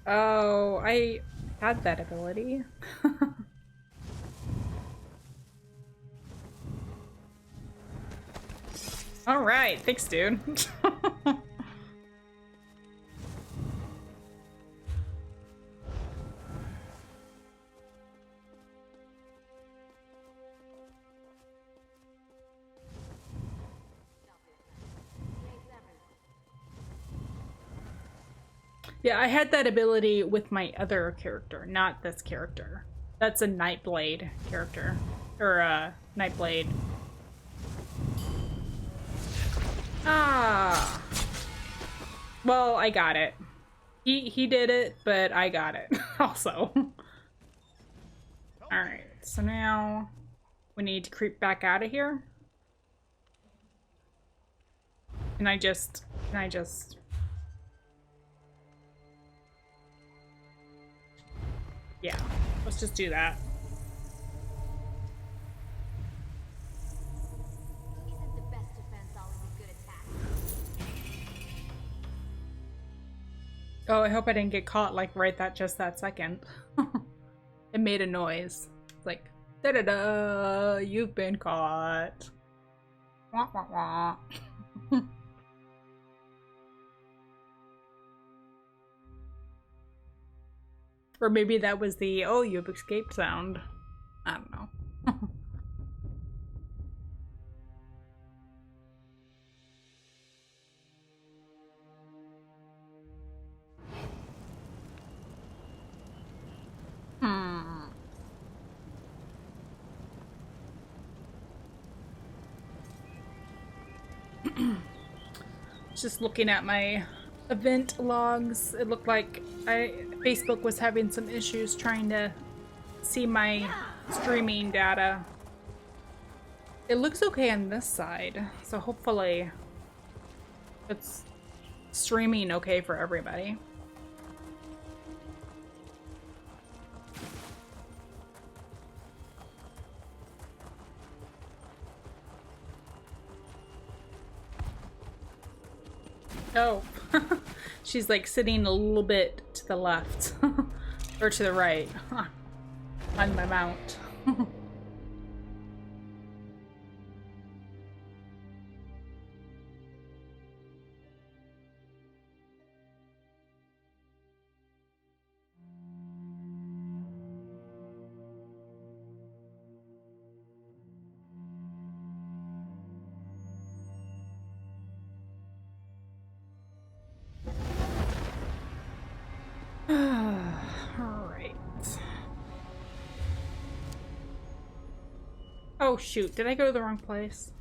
Oh, I had that ability. All right, thanks, dude. Yeah, I had that ability with my other character, not this character. That's a Nightblade character. Or, Nightblade. Ah! Well, I got it. He did it, but I got it also. Alright, so now we need to creep back out of here. Can I just... Yeah, let's just do that. Isn't the best defense always a good attack? Oh, I hope I didn't get caught like right just that second. It made a noise. It's like, da-da-da, you've been caught. Wah, wah, wah. Or maybe that was the, oh, you've escaped sound. I don't know. Just looking at my event logs, it looked like Facebook was having some issues trying to see my streaming data. It looks okay on this side, so hopefully it's streaming okay for everybody. Oh, she's like sitting a little bit to the left or to the right on my mount. Alright. Oh shoot, did I go to the wrong place?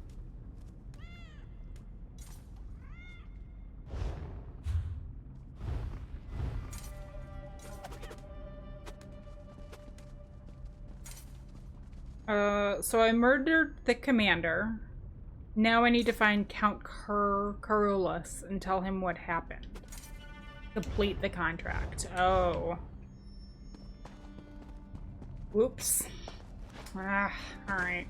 So I murdered the commander. Now I need to find Count Carolus and tell him what happened. Complete the contract. Oh. Whoops. Ah, alright.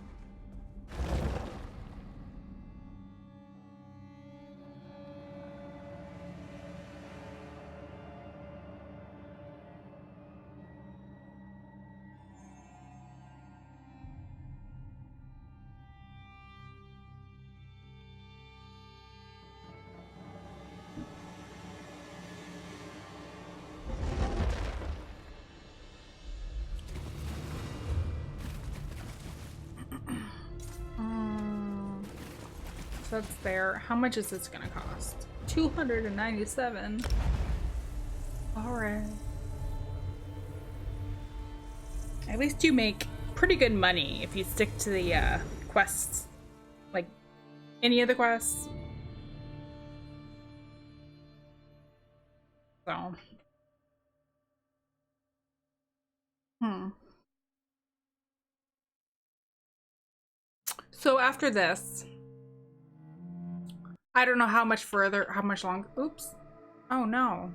That's there. How much is this gonna cost? 297. Alright. At least you make pretty good money if you stick to the quests. Like any of the quests. So. So after this, I don't know how much further, how much longer. Oops. Oh no.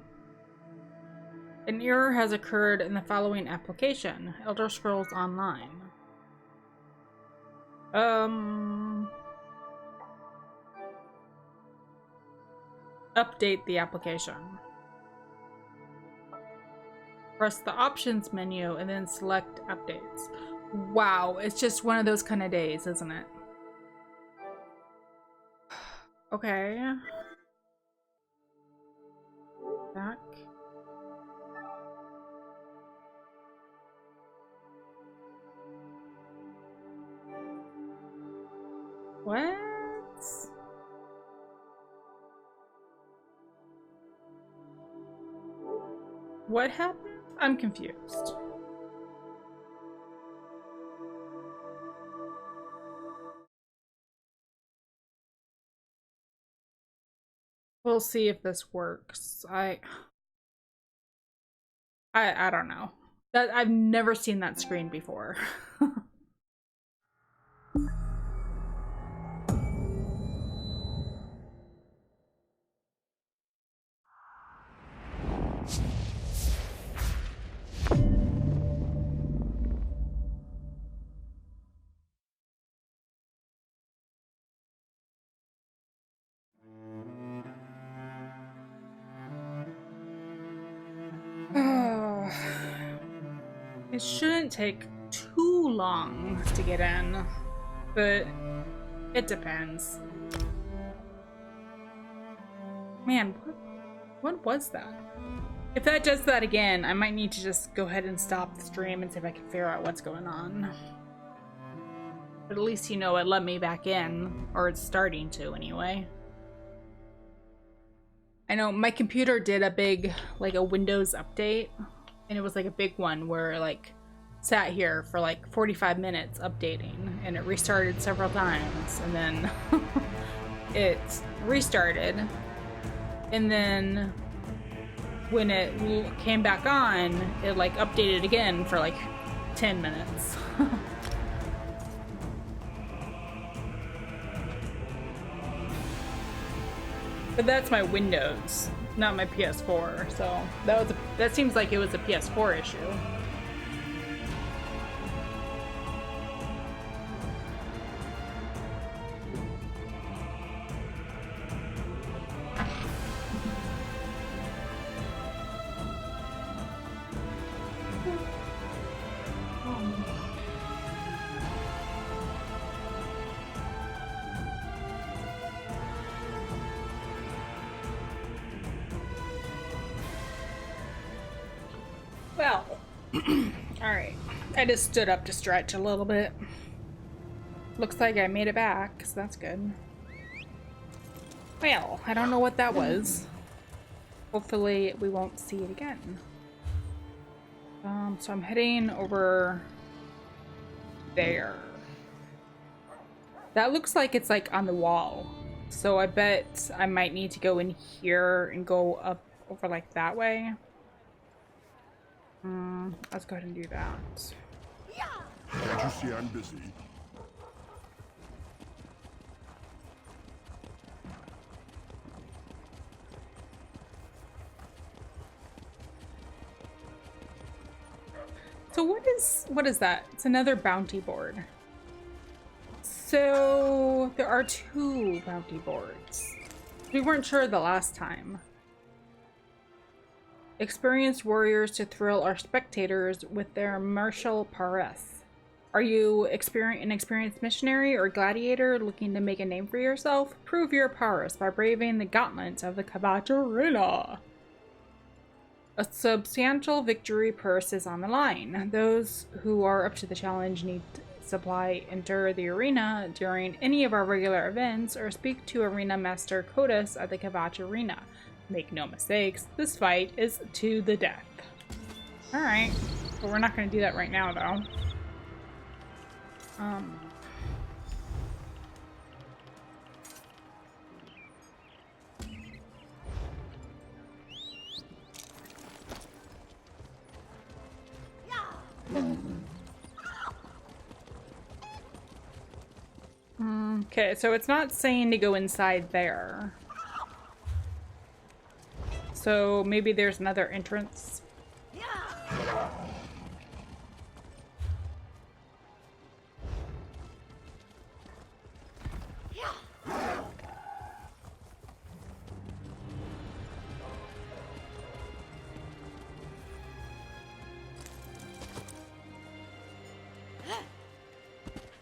An error has occurred in the following application. Elder Scrolls Online. Update the application. Press the options menu and then select updates. Wow, it's just one of those kind of days, isn't it? Okay. Back. What? What happened? I'm confused. We'll see if this works. I don't know. I've never seen that screen before. It shouldn't take too long to get in, but it depends. Man, what was that? If that does that again, I might need to just go ahead and stop the stream and see if I can figure out what's going on. But at least, you know, it let me back in, or it's starting to anyway. I know my computer did a big, like a Windows update, and it was like a big one where like sat here for like 45 minutes updating, and it restarted several times, and then it restarted, and then when it came back on, it like updated again for like 10 minutes. But that's my Windows, not my PS4. So that seems like it was a PS4 issue. Well, alright. I just stood up to stretch a little bit. Looks like I made it back, so that's good. Well, I don't know what that was. Hopefully we won't see it again. So I'm heading over there. That looks like it's like on the wall. So I bet I might need to go in here and go up over like that way. Let's go ahead and do that. Can't you see I'm busy? So what is that? It's another bounty board. So there are 2 bounty boards. We weren't sure the last time. Experienced warriors to thrill our spectators with their martial prowess. Are you an experienced missionary or gladiator looking to make a name for yourself? Prove your prowess by braving the gauntlet of the Arena. A substantial victory purse is on the line. Those who are up to the challenge need supply enter the arena during any of our regular events or speak to Arena Master Kodos at the Arena. Make no mistakes, this fight is to the death. Alright, but we're not going to do that right now though. Okay, so it's not saying to go inside there. So maybe there's another entrance.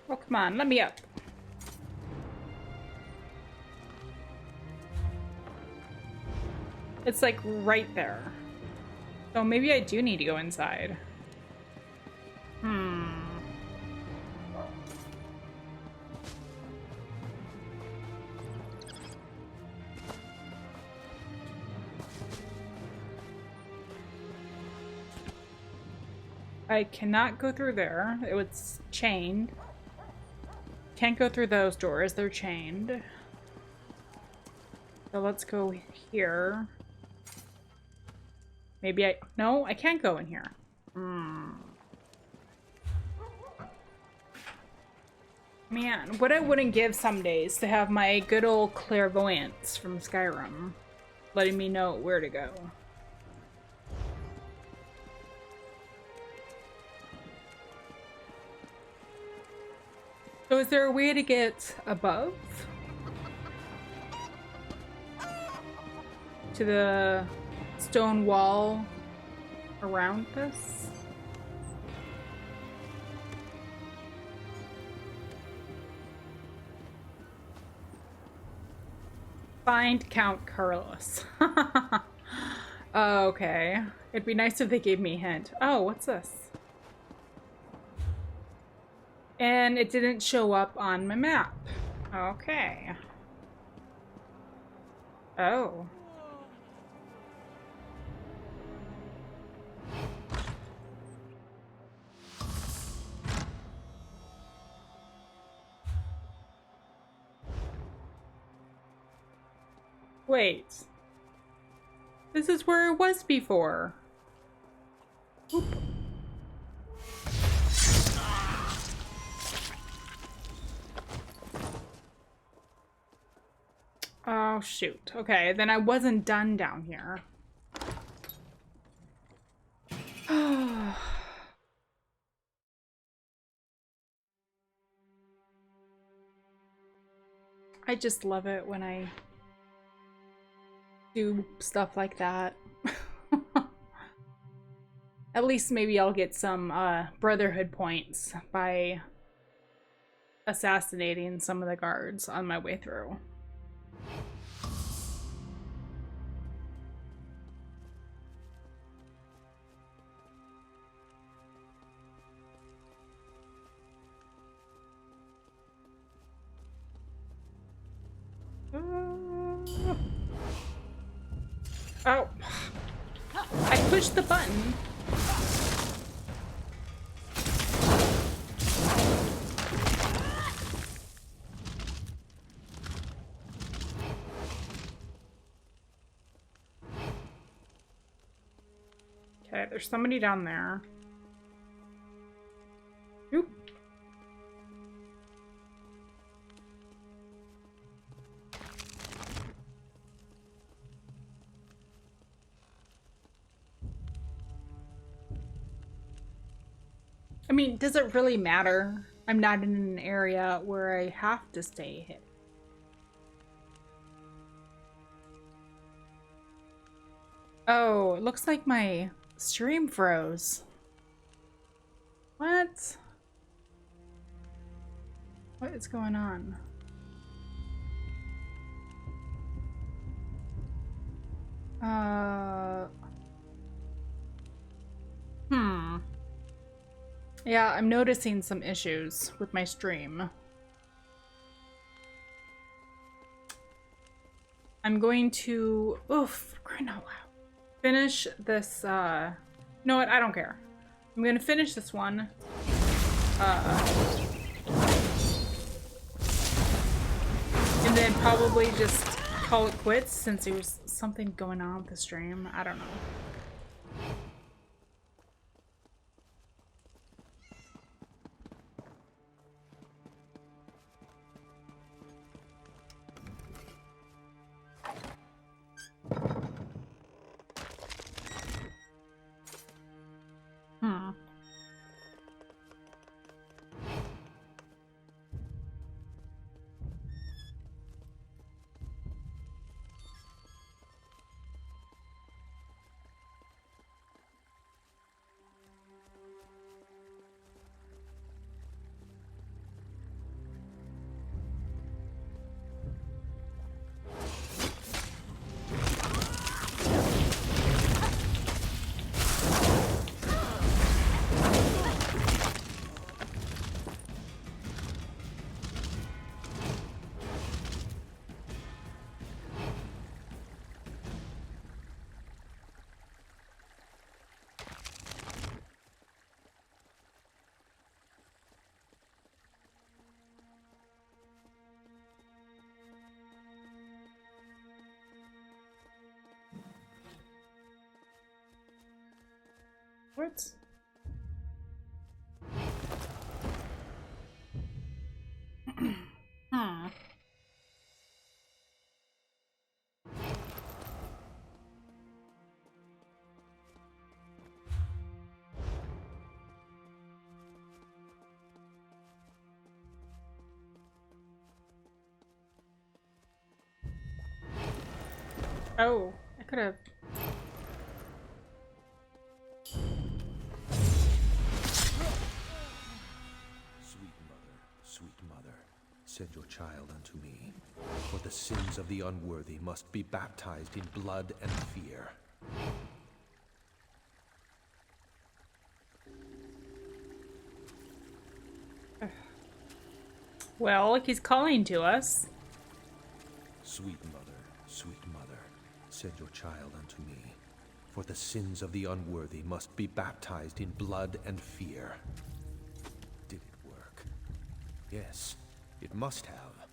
Oh, come on, let me up. It's like right there. So maybe I do need to go inside. I cannot go through there. It was chained. Can't go through those doors. They're chained. So let's go here. Maybe no, I can't go in here. Man, what I wouldn't give some days to have my good old clairvoyance from Skyrim letting me know where to go. So is there a way to get above? To the stone wall around this? Find Count Carlos. Okay. It'd be nice if they gave me a hint. Oh, what's this? And it didn't show up on my map. Okay. Oh. Wait. This is where it was before. Oop. Oh, shoot. Okay, then I wasn't done down here. I just love it when I do stuff like that. At least maybe I'll get some Brotherhood points by assassinating some of the guards on my way through. Oh, I pushed the button. Okay, there's somebody down there. Oop. I mean, does it really matter? I'm not in an area where I have to stay hidden. Oh, it looks like my stream froze. What? What is going on? Yeah, I'm noticing some issues with my stream. I'm going to, oof, crying out loud. Finish this, you know what, I don't care. I'm gonna finish this one. And then probably just call it quits since there was something going on with the stream. I don't know. What? Oh, I could have. Sweet mother, send your child unto me, for the sins of the unworthy must be baptized in blood and fear. Well, he's calling to us. Sweet mother, send your child unto me, for the sins of the unworthy must be baptized in blood and fear. Did it work? Yes, it must have.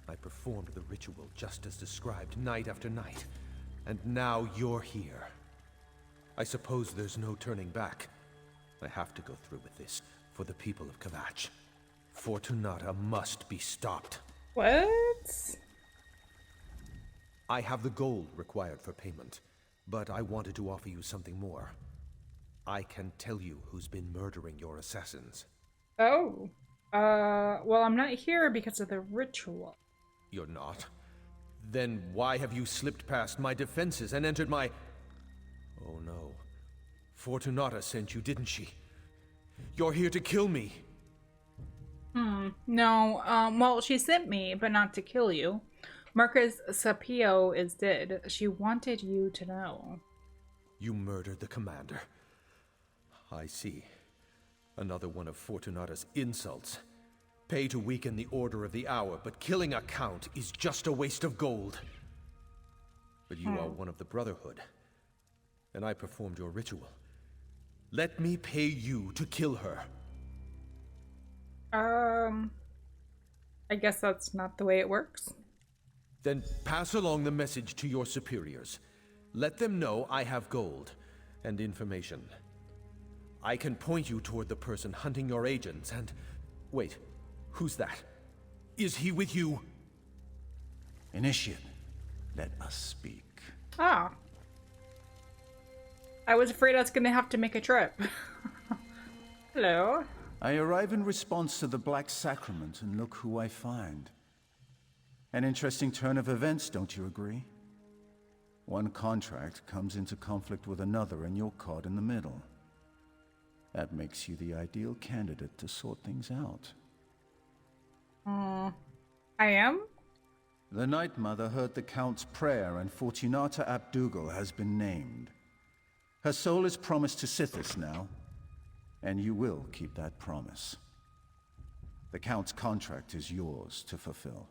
I performed the ritual just as described night after night, and now you're here. I suppose there's no turning back. I have to go through with this, for the people of Kvatch. Fortunata must be stopped. What? I have the gold required for payment, but I wanted to offer you something more. I can tell you who's been murdering your assassins. Oh. Well, I'm not here because of the ritual. You're not? Then why have you slipped past my defenses and entered my... Oh no. Fortunata sent you, didn't she? You're here to kill me! No, well, she sent me, but not to kill you. Marcus Sapio is dead. She wanted you to know. You murdered the commander. I see. Another one of Fortunata's insults. Pay to weaken the Order of the Hour, but killing a count is just a waste of gold. But you are one of the Brotherhood, and I performed your ritual. Let me pay you to kill her. I guess that's not the way it works. Then pass along the message to your superiors. Let them know I have gold, and information. I can point you toward the person hunting your agents and... Wait, who's that? Is he with you? Initiate, let us speak. Oh. I was afraid I was gonna have to make a trip. Hello. I arrive in response to the Black Sacrament, and look who I find. An interesting turn of events, don't you agree? One contract comes into conflict with another, and you're caught in the middle. That makes you the ideal candidate to sort things out. I am? The Night Mother heard the Count's prayer, and Fortunata ap Dougal has been named. Her soul is promised to Sithis now, and you will keep that promise. The Count's contract is yours to fulfill.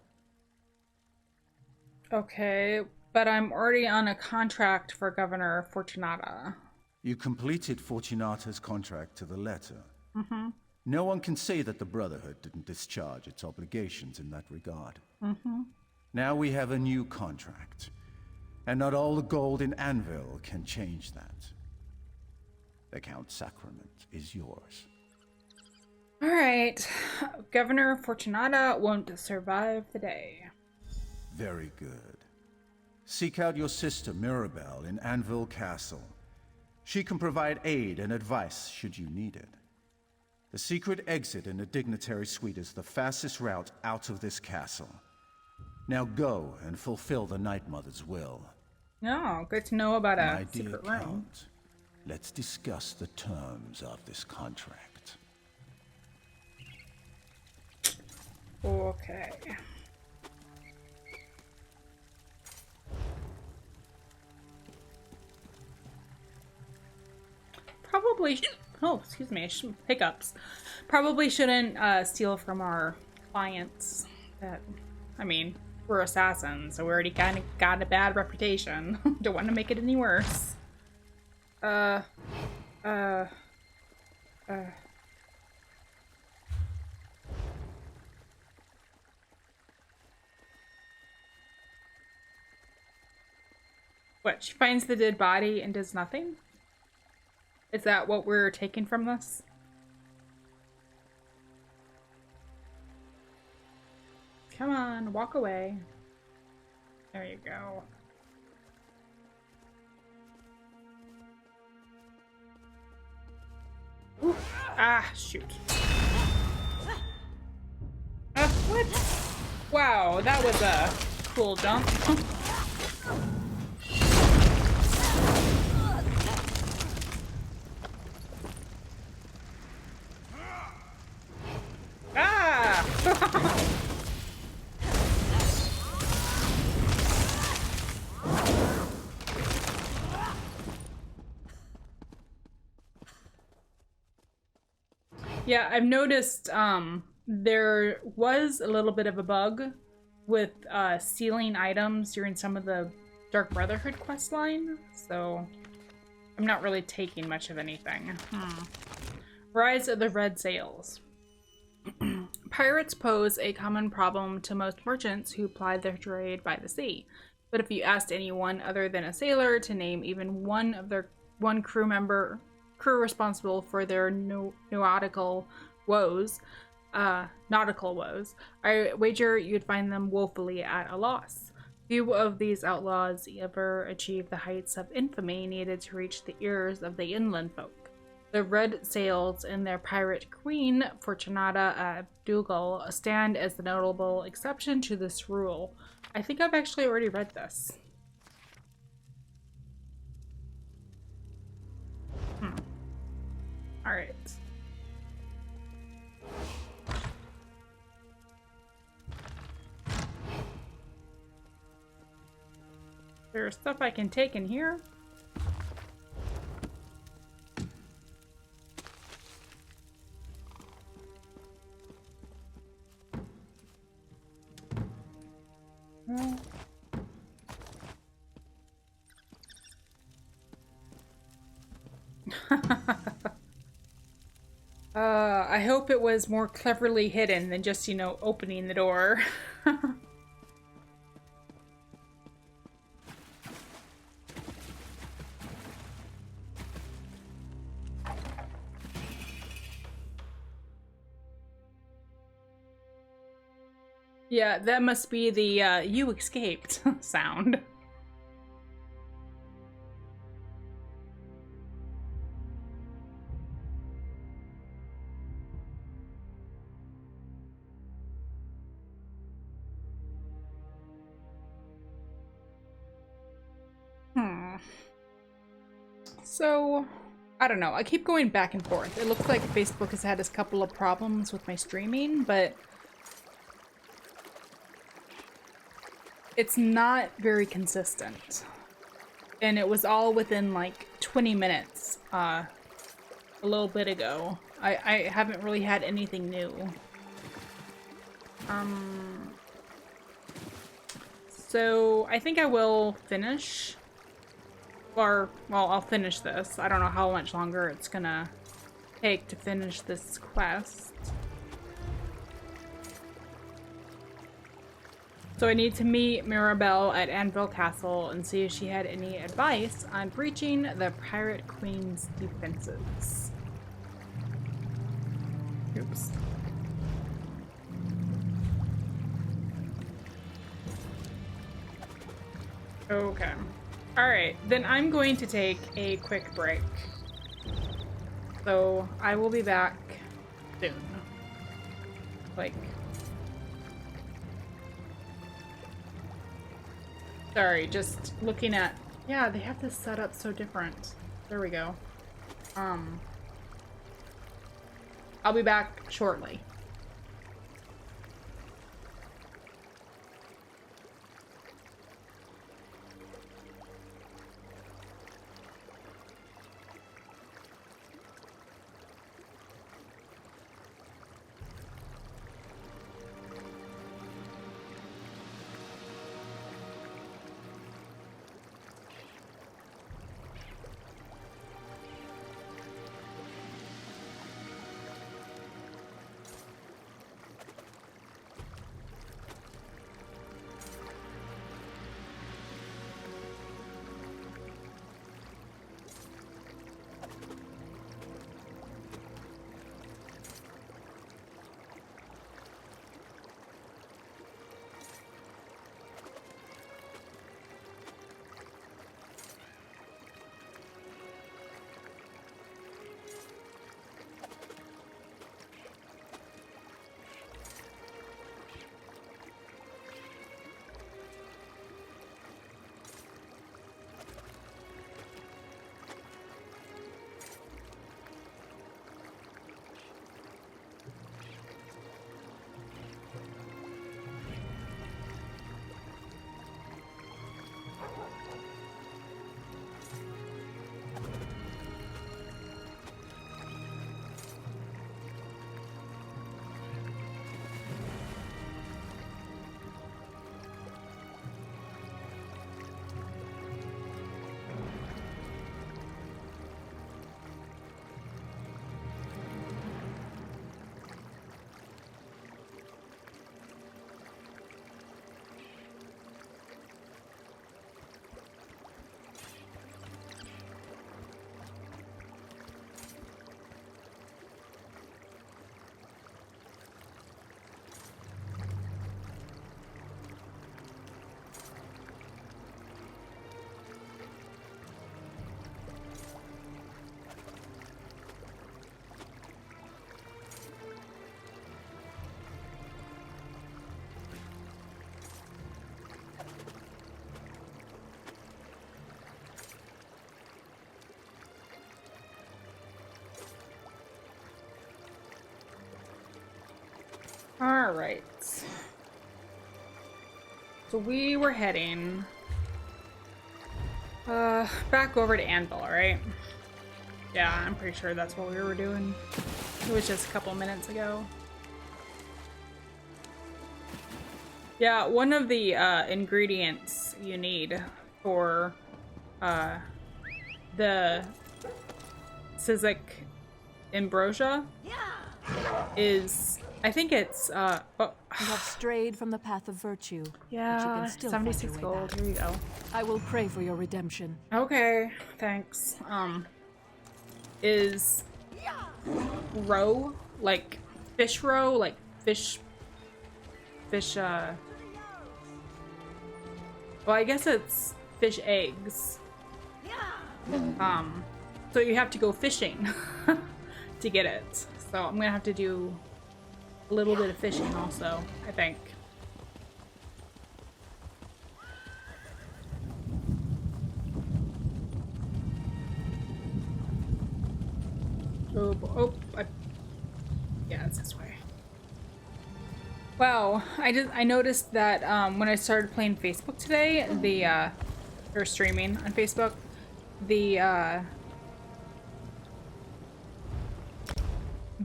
Okay, but I'm already on a contract for Governor Fortunata. You completed Fortunata's contract to the letter. No one can say that the Brotherhood didn't discharge its obligations in that regard. Now we have a new contract, and not all the gold in Anvil can change that. The Count's sacrament is yours. Alright, Governor Fortunata won't survive the day. Very good. Seek out your sister Mirabelle in Anvil Castle. She can provide aid and advice should you need it. The secret exit in the dignitary suite is the fastest route out of this castle. Now go and fulfill the Night Mother's will. No, good to know about a My dear secret room. Count, let's discuss the terms of this contract. Okay. Probably oh, excuse me, hiccups. Probably shouldn't steal from our clients. I mean, we're assassins, so we already kind of got a bad reputation. Don't want to make it any worse. What, she finds the dead body and does nothing? Is that what we're taking from this? Come on, walk away. There you go. Ooh. Ah, shoot. What? Wow, that was a cool jump. Yeah, I've noticed there was a little bit of a bug with stealing items during some of the Dark Brotherhood questline, so I'm not really taking much of anything. Rise of the Red Sails. Pirates pose a common problem to most merchants who ply their trade by the sea. But if you asked anyone other than a sailor to name even one crew responsible for their nautical woes, I wager you'd find them woefully at a loss. Few of these outlaws ever achieved the heights of infamy needed to reach the ears of the inland folk. The Red Sails and their pirate queen, Fortunata ap Dougal, stand as the notable exception to this rule. I think I've actually already read this. Alright. There's stuff I can take in here. I hope it was more cleverly hidden than just, you know, opening the door. Yeah, that must be the you escaped sound. So, I don't know. I keep going back and forth. It looks like Facebook has had a couple of problems with my streaming, but it's not very consistent. And it was all within like 20 minutes a little bit ago. I haven't really had anything new. So I think I will finish. Or, well, I'll finish this. I don't know how much longer it's gonna take to finish this quest. So I need to meet Mirabelle at Anvil Castle and see if she had any advice on breaching the Pirate Queen's defenses. Oops. Okay. Alright, then I'm going to take a quick break. So I will be back soon. Like... Sorry, just looking at... Yeah, they have this set up so different. There we go. I'll be back shortly. Alright. So we were heading back over to Anvil, right? Yeah, I'm pretty sure that's what we were doing. It was just a couple minutes ago. Yeah, one of the ingredients you need for the Cizic ambrosia is, I think it's You have strayed from the path of virtue. Yeah, but you can still 76 find your way gold. back. Here you go. I will pray for your redemption. Okay, thanks. Is roe like fish roe, like fish fish, well, I guess it's fish eggs. So you have to go fishing to get it. So I'm gonna have to do a little bit of fishing also, I think. Yeah, it's this way. Wow, I noticed that when I started playing Facebook today, or streaming on Facebook,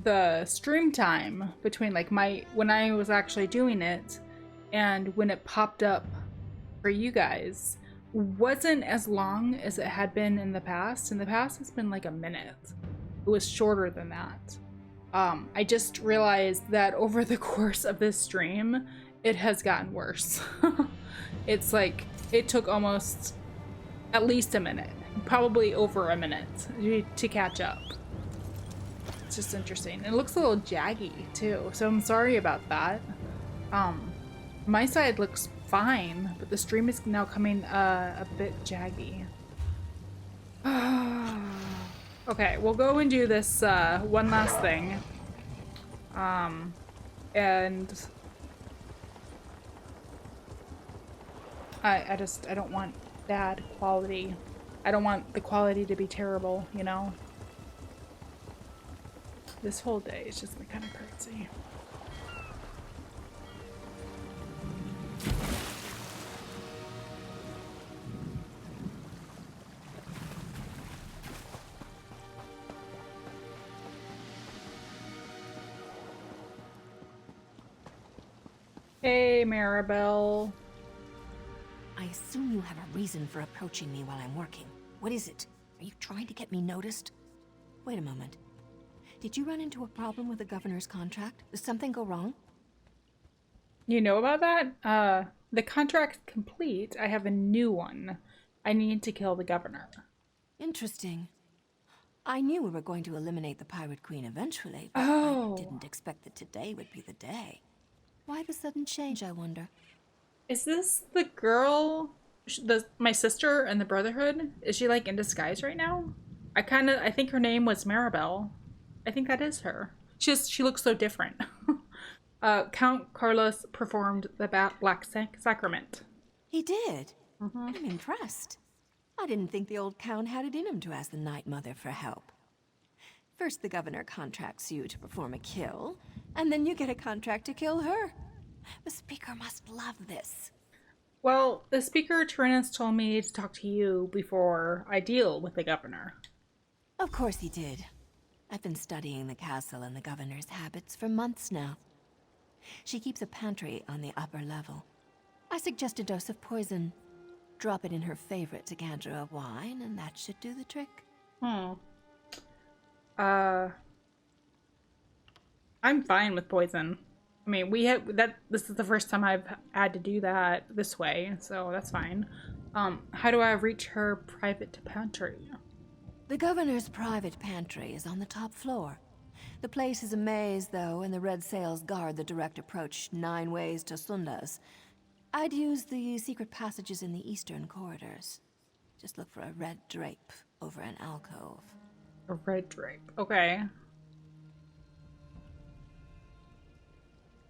the stream time between like when I was actually doing it and when it popped up for you guys wasn't as long as it had been in the past. In the past, it's been like a minute. It was shorter than that. I just realized that over the course of this stream, it has gotten worse. It's like, it took almost at least a minute, probably over a minute to catch up. It's just interesting. It looks a little jaggy too, so I'm sorry about that. My side looks fine, but the stream is now coming a bit jaggy. Okay, we'll go and do this one last thing. And I don't want bad quality. I don't want the quality to be terrible, you know? This whole day is just been kind of crazy. Hey, Maribel. I assume you have a reason for approaching me while I'm working. What is it? Are you trying to get me noticed? Wait a moment. Did you run into a problem with the governor's contract? Did something go wrong? You know about that? The contract's complete. I have a new one. I need to kill the governor. Interesting. I knew we were going to eliminate the Pirate Queen eventually, but I didn't expect that today would be the day. Why the sudden change, I wonder? Is this the girl, my sister in the Brotherhood? Is she like in disguise right now? I think her name was Maribel. I think that is her. She looks so different. Count Carlos performed the Black Sacrament. He did? I'm impressed. I didn't think the old Count had it in him to ask the Night Mother for help. First the governor contracts you to perform a kill, and then you get a contract to kill her. The Speaker must love this. Well, the Speaker Tyrannus told me to talk to you before I deal with the governor. Of course he did. I've been studying the castle and the governor's habits for months now. She keeps a pantry on the upper level. I suggest a dose of poison. Drop it in her favorite decanter of wine, and that should do the trick. I'm fine with poison. I mean, this is the first time I've had to do that this way, so that's fine. How do I reach her private pantry? The governor's private pantry is on the top floor. The place is a maze, though, and the red sails guard the direct approach 9 ways to Sundas. I'd use the secret passages in the eastern corridors. Just look for a red drape over an alcove. A red drape. Okay.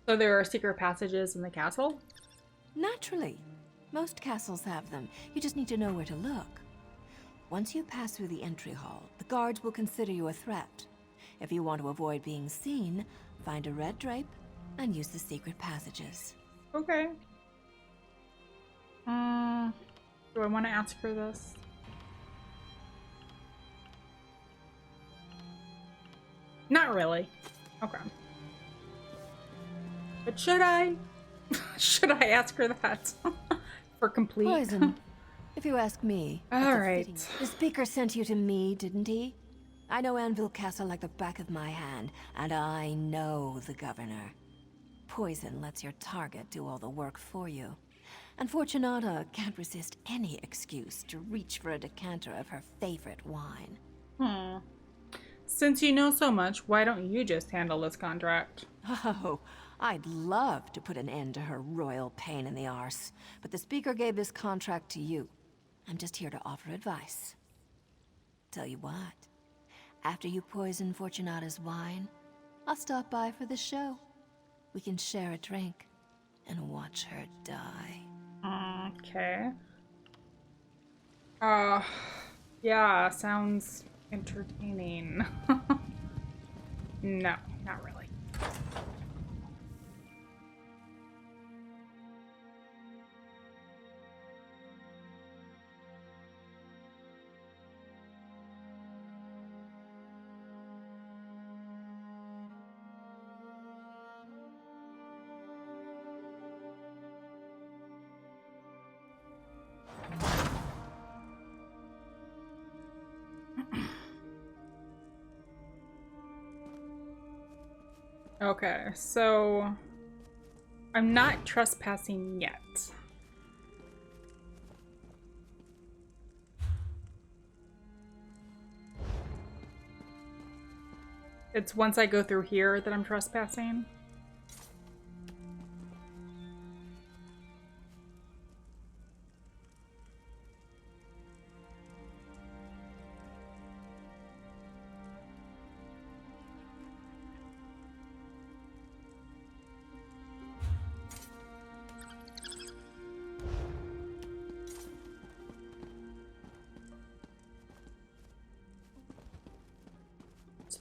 So there are secret passages in the castle? Naturally. Most castles have them. You just need to know where to look. Once you pass through the entry hall, the guards will consider you a threat. If you want to avoid being seen, find a red drape and use the secret passages. Okay. Do I want to ask her this? Not really. Okay. But should I? Should I ask her that? For complete? Poison, if you ask me. Alright. The Speaker sent you to me, didn't he? I know Anvil Castle like the back of my hand, and I know the governor. Poison lets your target do all the work for you. And Fortunata can't resist any excuse to reach for a decanter of her favorite wine. Since you know so much, why don't you just handle this contract? Oh, I'd love to put an end to her royal pain in the arse, but the Speaker gave this contract to you. I'm just here to offer advice. Tell you what, after you poison Fortunata's wine, I'll stop by for the show. We can share a drink and watch her die. Okay. Yeah, sounds entertaining. No, not really. Okay, so I'm not trespassing yet. It's once I go through here that I'm trespassing.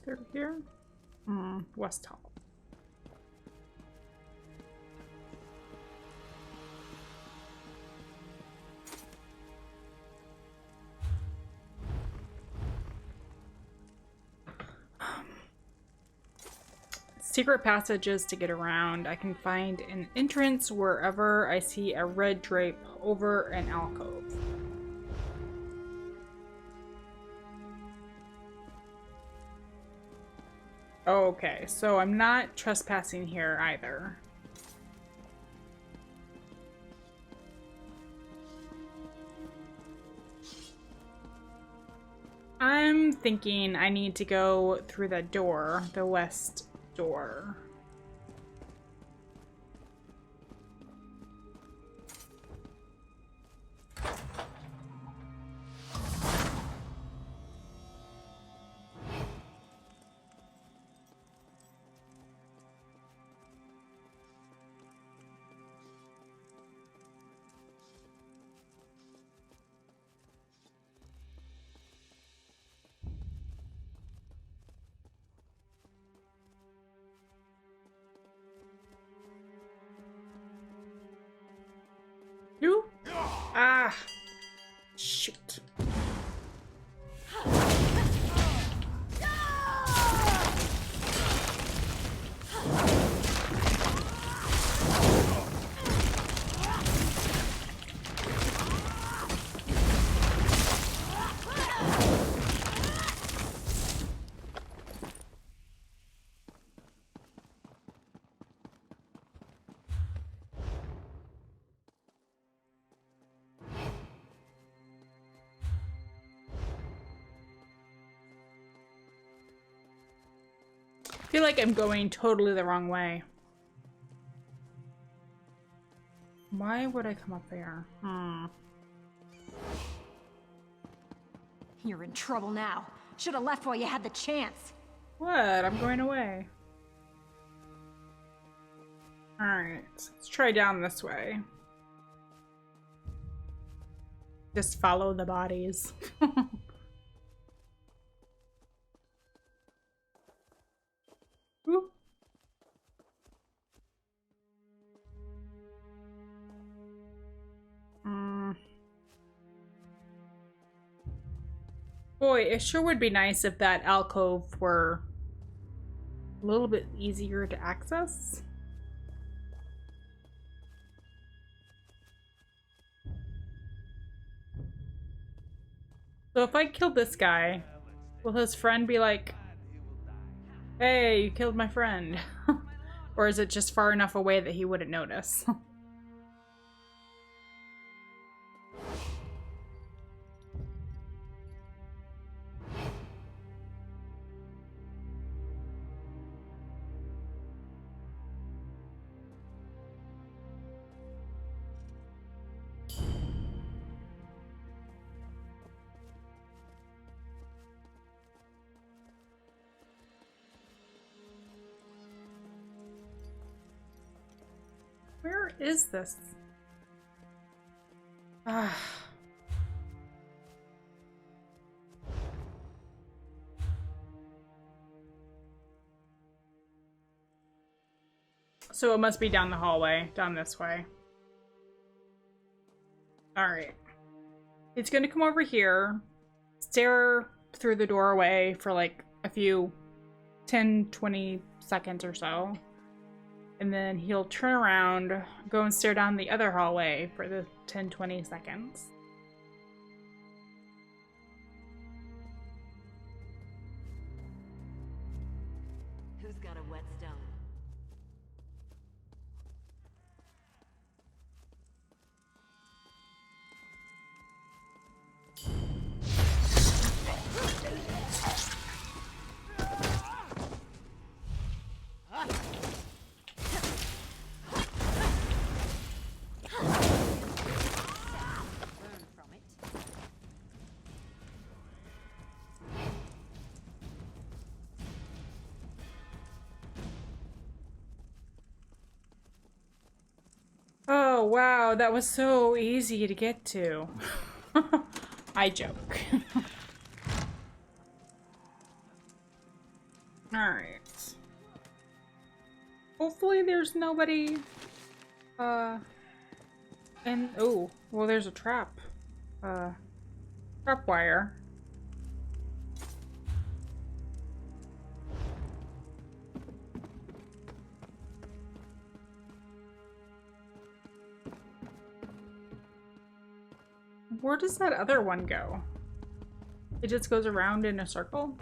Through here? West Hall. Secret passages to get around. I can find an entrance wherever I see a red drape over an alcove. Okay, so I'm not trespassing here either. I'm thinking I need to go through the door, the west door. You? Ah! Shoot. I feel like I'm going totally the wrong way. Why would I come up there? You're in trouble now. Should have left while you had the chance. What? I'm going away. Alright, let's try down this way. Just follow the bodies. Ooh. Boy, it sure would be nice if that alcove were a little bit easier to access. So if I kill this guy, will his friend be like, hey, you killed my friend? Or is it just far enough away that he wouldn't notice? is this? Ah. So it must be down the hallway, down this way. Alright. It's gonna come over here, stare through the doorway for like a few 10-20 seconds or so. And then he'll turn around, go and stare down the other hallway for the 10-20 seconds. Who's got a whetstone? Oh, wow, that was so easy to get to. I joke. Alright. Hopefully there's nobody, and, oh, well there's a trap. Trap wire. Where does that other one go? It just goes around in a circle?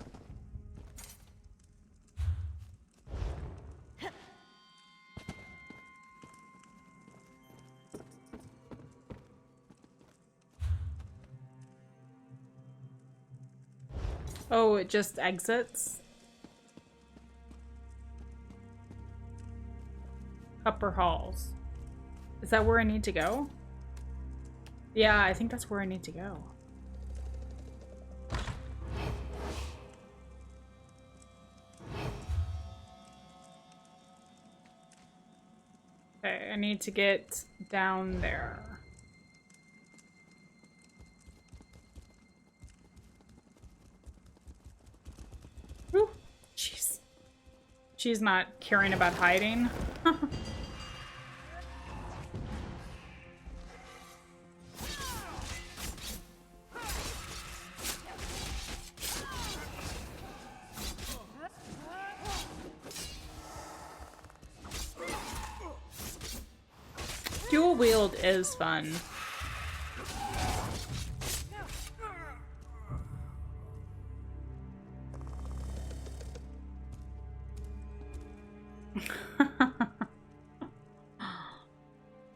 Oh, it just exits? Upper halls. Is that where I need to go? Yeah, I think that's where I need to go. Okay, I need to get down there. Whew, jeez. She's not caring about hiding. Dual wield is fun.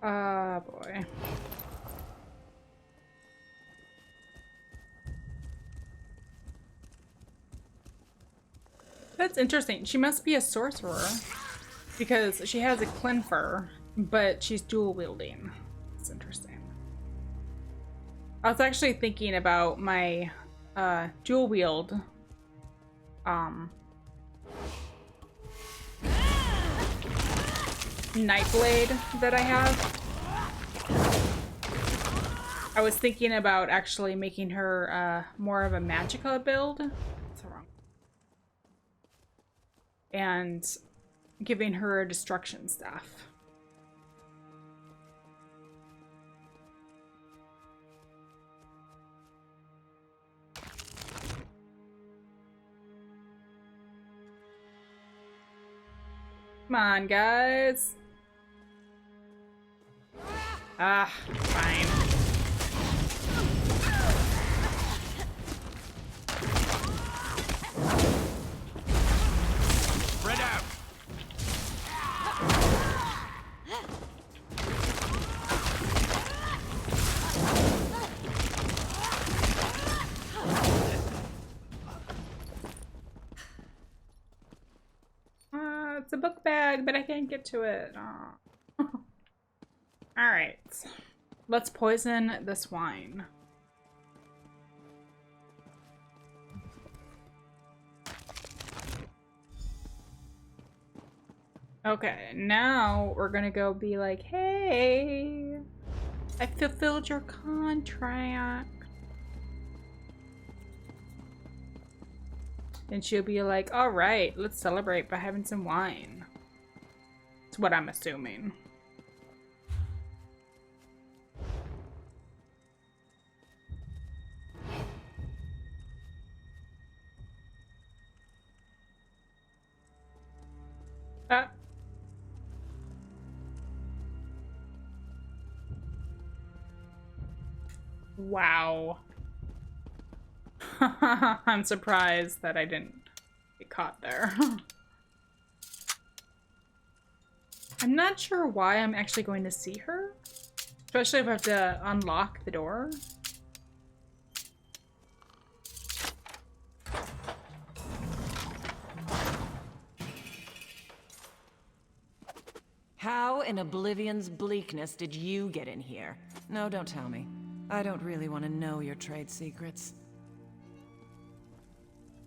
Ah, boy. That's interesting. She must be a sorcerer because she has a clinfer, but she's dual wielding. That's interesting. I was actually thinking about my dual wield Nightblade that I have. I was thinking about actually making her more of a magica build. That's wrong. And giving her a destruction staff. Come on, guys. Ah, fine. Spread out. It's a book bag, but I can't get to it. Alright. Let's poison this wine. Okay, now we're gonna go be like, hey, I fulfilled your contract. And she'll be like, all right, let's celebrate by having some wine. That's what I'm assuming. Wow. I'm surprised that I didn't get caught there. I'm not sure why I'm actually going to see her. Especially if I have to unlock the door. How in Oblivion's bleakness did you get in here? No, don't tell me. I don't really want to know your trade secrets.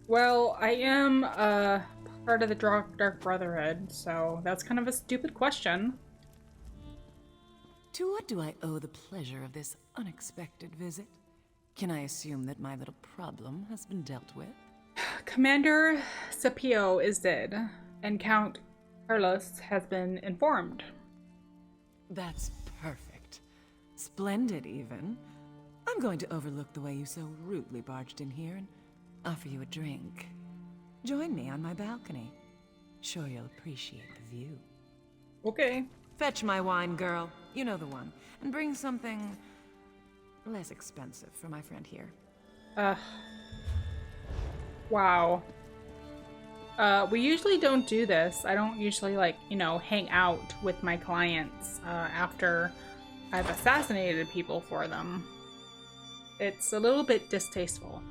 Well, I am part of the Dark Brotherhood, so that's kind of a stupid question. To what do I owe the pleasure of this unexpected visit? Can I assume that my little problem has been dealt with? Commander Scipio is dead, and Count Carlos has been informed. That's perfect. Splendid, even. I'm going to overlook the way you so rudely barged in here and offer you a drink. Join me on my balcony. Sure you'll appreciate the view. Okay. Fetch my wine, girl. You know the one. And bring something less expensive for my friend here. Wow. We usually don't do this. I don't usually, like, you know, hang out with my clients after I've assassinated people for them. It's a little bit distasteful.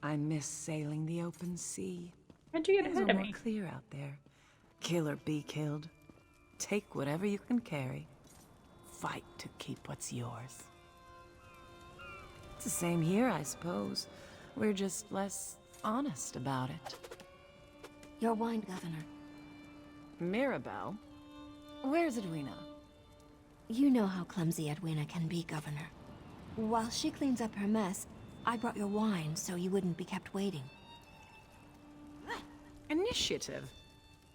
I miss sailing the open sea. How'd you get Things ahead are of more me? clear out there. Kill or be killed. Take whatever you can carry. Fight to keep what's yours. It's the same here, I suppose. We're just less honest about it. Your wine, Governor. Mirabelle? Where's Edwina? You know how clumsy Edwina can be, Governor. While she cleans up her mess, I brought your wine so you wouldn't be kept waiting. Initiative.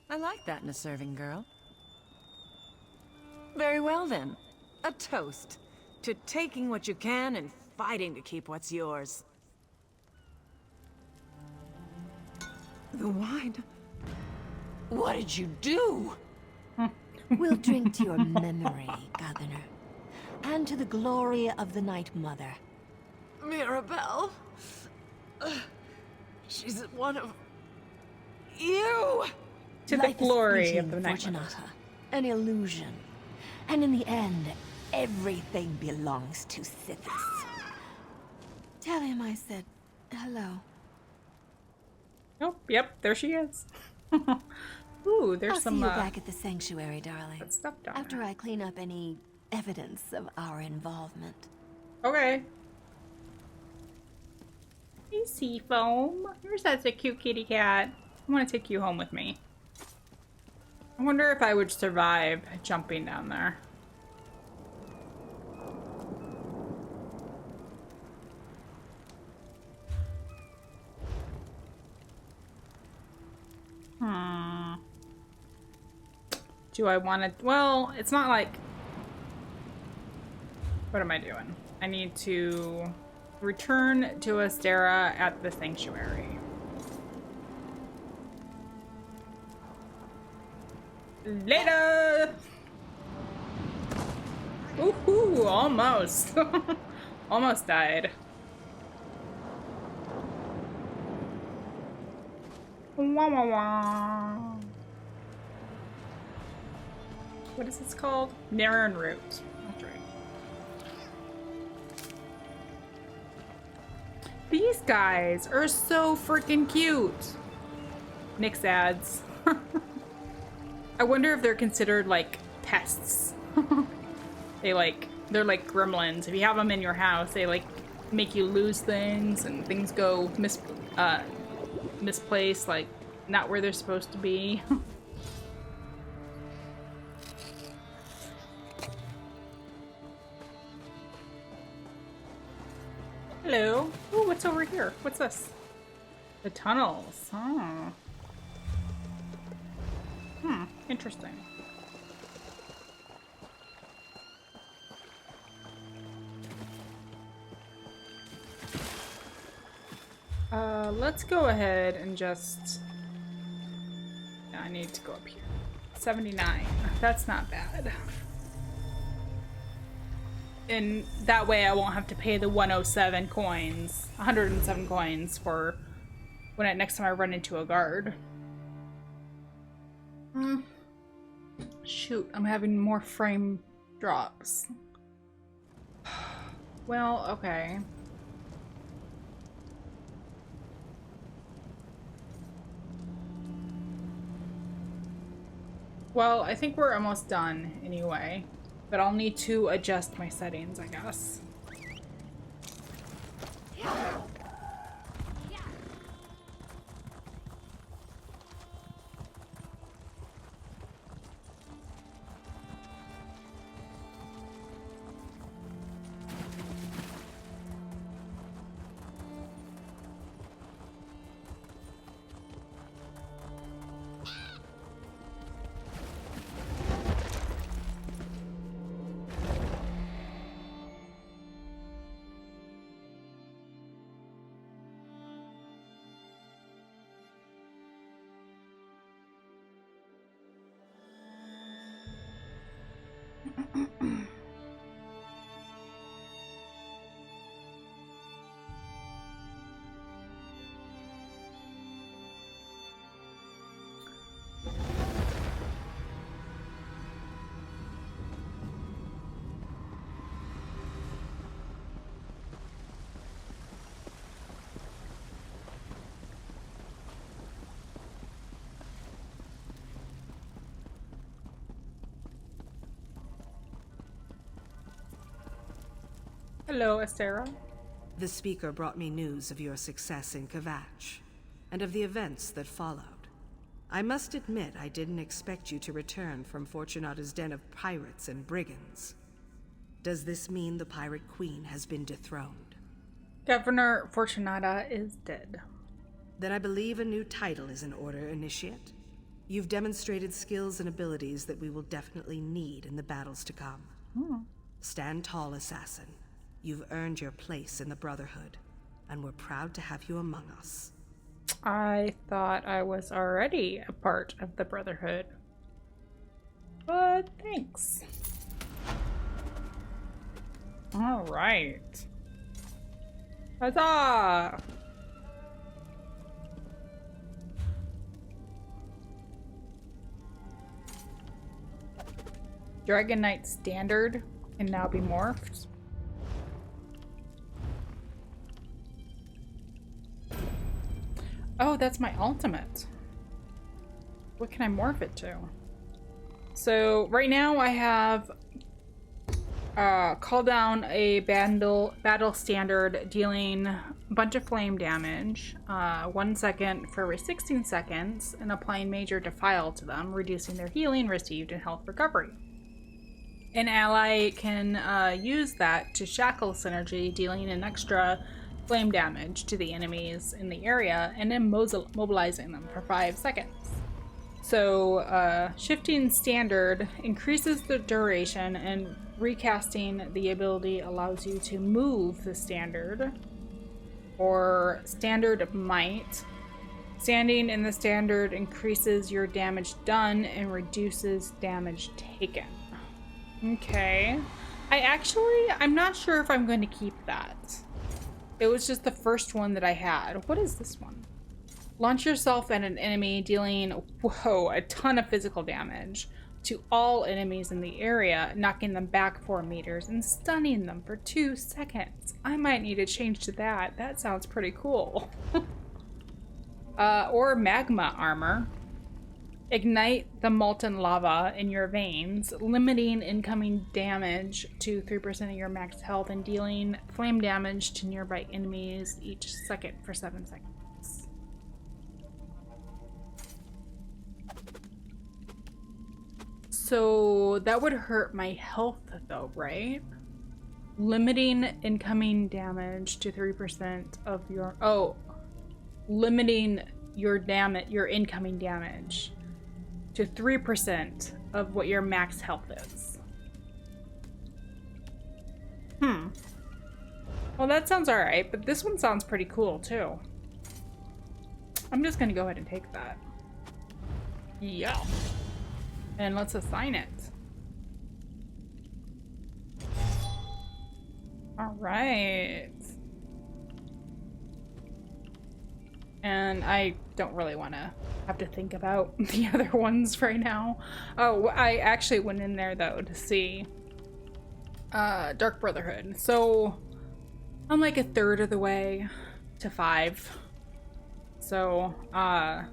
I like that in a serving girl. Very well then. A toast to taking what you can and fighting to keep what's yours. The wine. What did you do? We'll drink to your memory, Governor. And to the glory of the Night Mother. Mirabelle. She's one of you. To the glory of the Night Mother. Fortunata, an illusion. And in the end, everything belongs to Sithis. Tell him I said hello. Oh, yep, there she is. Ooh, there's I'll some see you back at the sanctuary, darling. stuff down After there. I clean up any evidence of our involvement. Okay. Hey, Seafoam. Here's such a cute kitty cat. I want to take you home with me. I wonder if I would survive jumping down there. Do I want to? Well, it's not like... What am I doing? I need to return to Astera at the sanctuary. Later! Ooh, almost. Almost died. Wah, wah, wah. What is this called? Narran Root. That's right. These guys are so freaking cute. Nix ads. I wonder if they're considered like pests. They're like gremlins. If you have them in your house, they like make you lose things and things go misplaced, like not where they're supposed to be. Hello. Ooh, what's over here? What's this? The tunnels. Oh. Interesting. Let's go ahead and just... I need to go up here. 79. That's not bad. And that way I won't have to pay the 107 coins for when next time I run into a guard. Shoot, I'm having more frame drops. Well, okay. Well, I think we're almost done anyway, but I'll need to adjust my settings, I guess. Hello, Estera. The speaker brought me news of your success in Kvatch, and of the events that followed. I must admit I didn't expect you to return from Fortunata's den of pirates and brigands. Does this mean the Pirate Queen has been dethroned? Governor Fortunata is dead. Then I believe a new title is in order, Initiate. You've demonstrated skills and abilities that we will definitely need in the battles to come. Stand tall, Assassin. You've earned your place in the Brotherhood, and we're proud to have you among us. I thought I was already a part of the Brotherhood. But thanks. Alright. Huzzah! Dragon Knight Standard can now be morphed. Oh, that's my ultimate. What can I morph it to? So right now I have call down a battle standard dealing a bunch of flame damage, 1 second for every 16 seconds, and applying major defile to them, reducing their healing received and health recovery. An ally can use that to shackle synergy, dealing an extra flame damage to the enemies in the area and then mobilizing them for 5 seconds. So shifting standard increases the duration, and recasting the ability allows you to move the standard, or standard might. Standing in the standard increases your damage done and reduces damage taken. Okay. I'm not sure if I'm going to keep that. It was just the first one that I had. What is this one? Launch yourself at an enemy, dealing, whoa, a ton of physical damage. to all enemies in the area, knocking them back 4 meters and stunning them for 2 seconds. I might need to change to that. That sounds pretty cool. Or magma armor. Ignite the molten lava in your veins, limiting incoming damage to 3% of your max health and dealing flame damage to nearby enemies each second for 7 seconds. So that would hurt my health though, right? Limiting incoming damage to 3% of your... Oh, limiting your incoming damage to 3% of what your max health is. Well, that sounds alright, but this one sounds pretty cool too. I'm just gonna go ahead and take that. Yeah. And let's assign it. Alright. And I don't really want to have to think about the other ones right now. Oh, I actually went in there though to see Dark Brotherhood. So I'm like a third of the way to 5. So I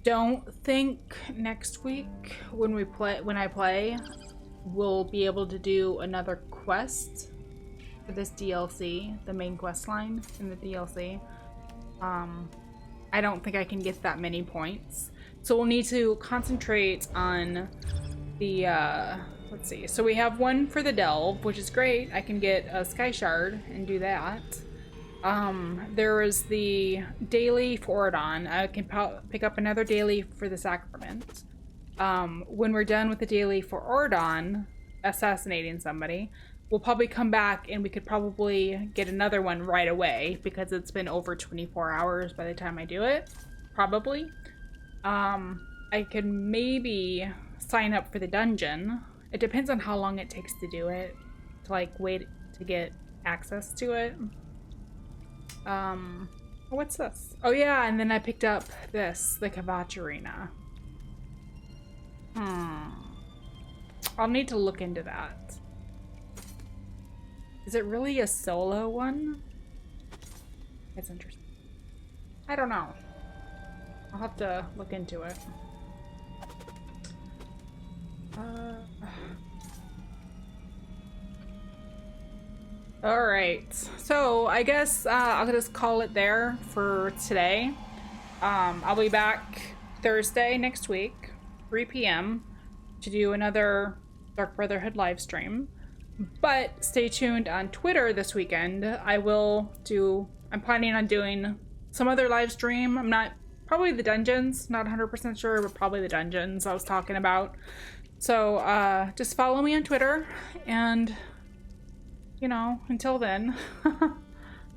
don't think next week when I play we'll be able to do another quest for this DLC, the main quest line in the DLC. I don't think I can get that many points. So we'll need to concentrate on the, let's see. So we have one for the Delve, which is great. I can get a Sky Shard and do that. There is the daily for Ordon. I can pick up another daily for the Sacrament. When we're done with the daily for Ordon, assassinating somebody, we'll probably come back and we could probably get another one right away because it's been over 24 hours by the time I do it. Probably. I could maybe sign up for the dungeon. It depends on how long it takes to do it, to like wait to get access to it. What's this? Oh yeah, and then I picked up this, the Kvatch Arena. I'll need to look into that. Is it really a solo one? That's interesting. I don't know. I'll have to look into it. Alright, so I guess I'll just call it there for today. I'll be back Thursday next week, 3 p.m. to do another Dark Brotherhood live stream. But stay tuned on Twitter this weekend. I'm planning on doing some other live stream. Probably the dungeons, not 100% sure, but probably the dungeons I was talking about. So just follow me on Twitter, and you know, until then.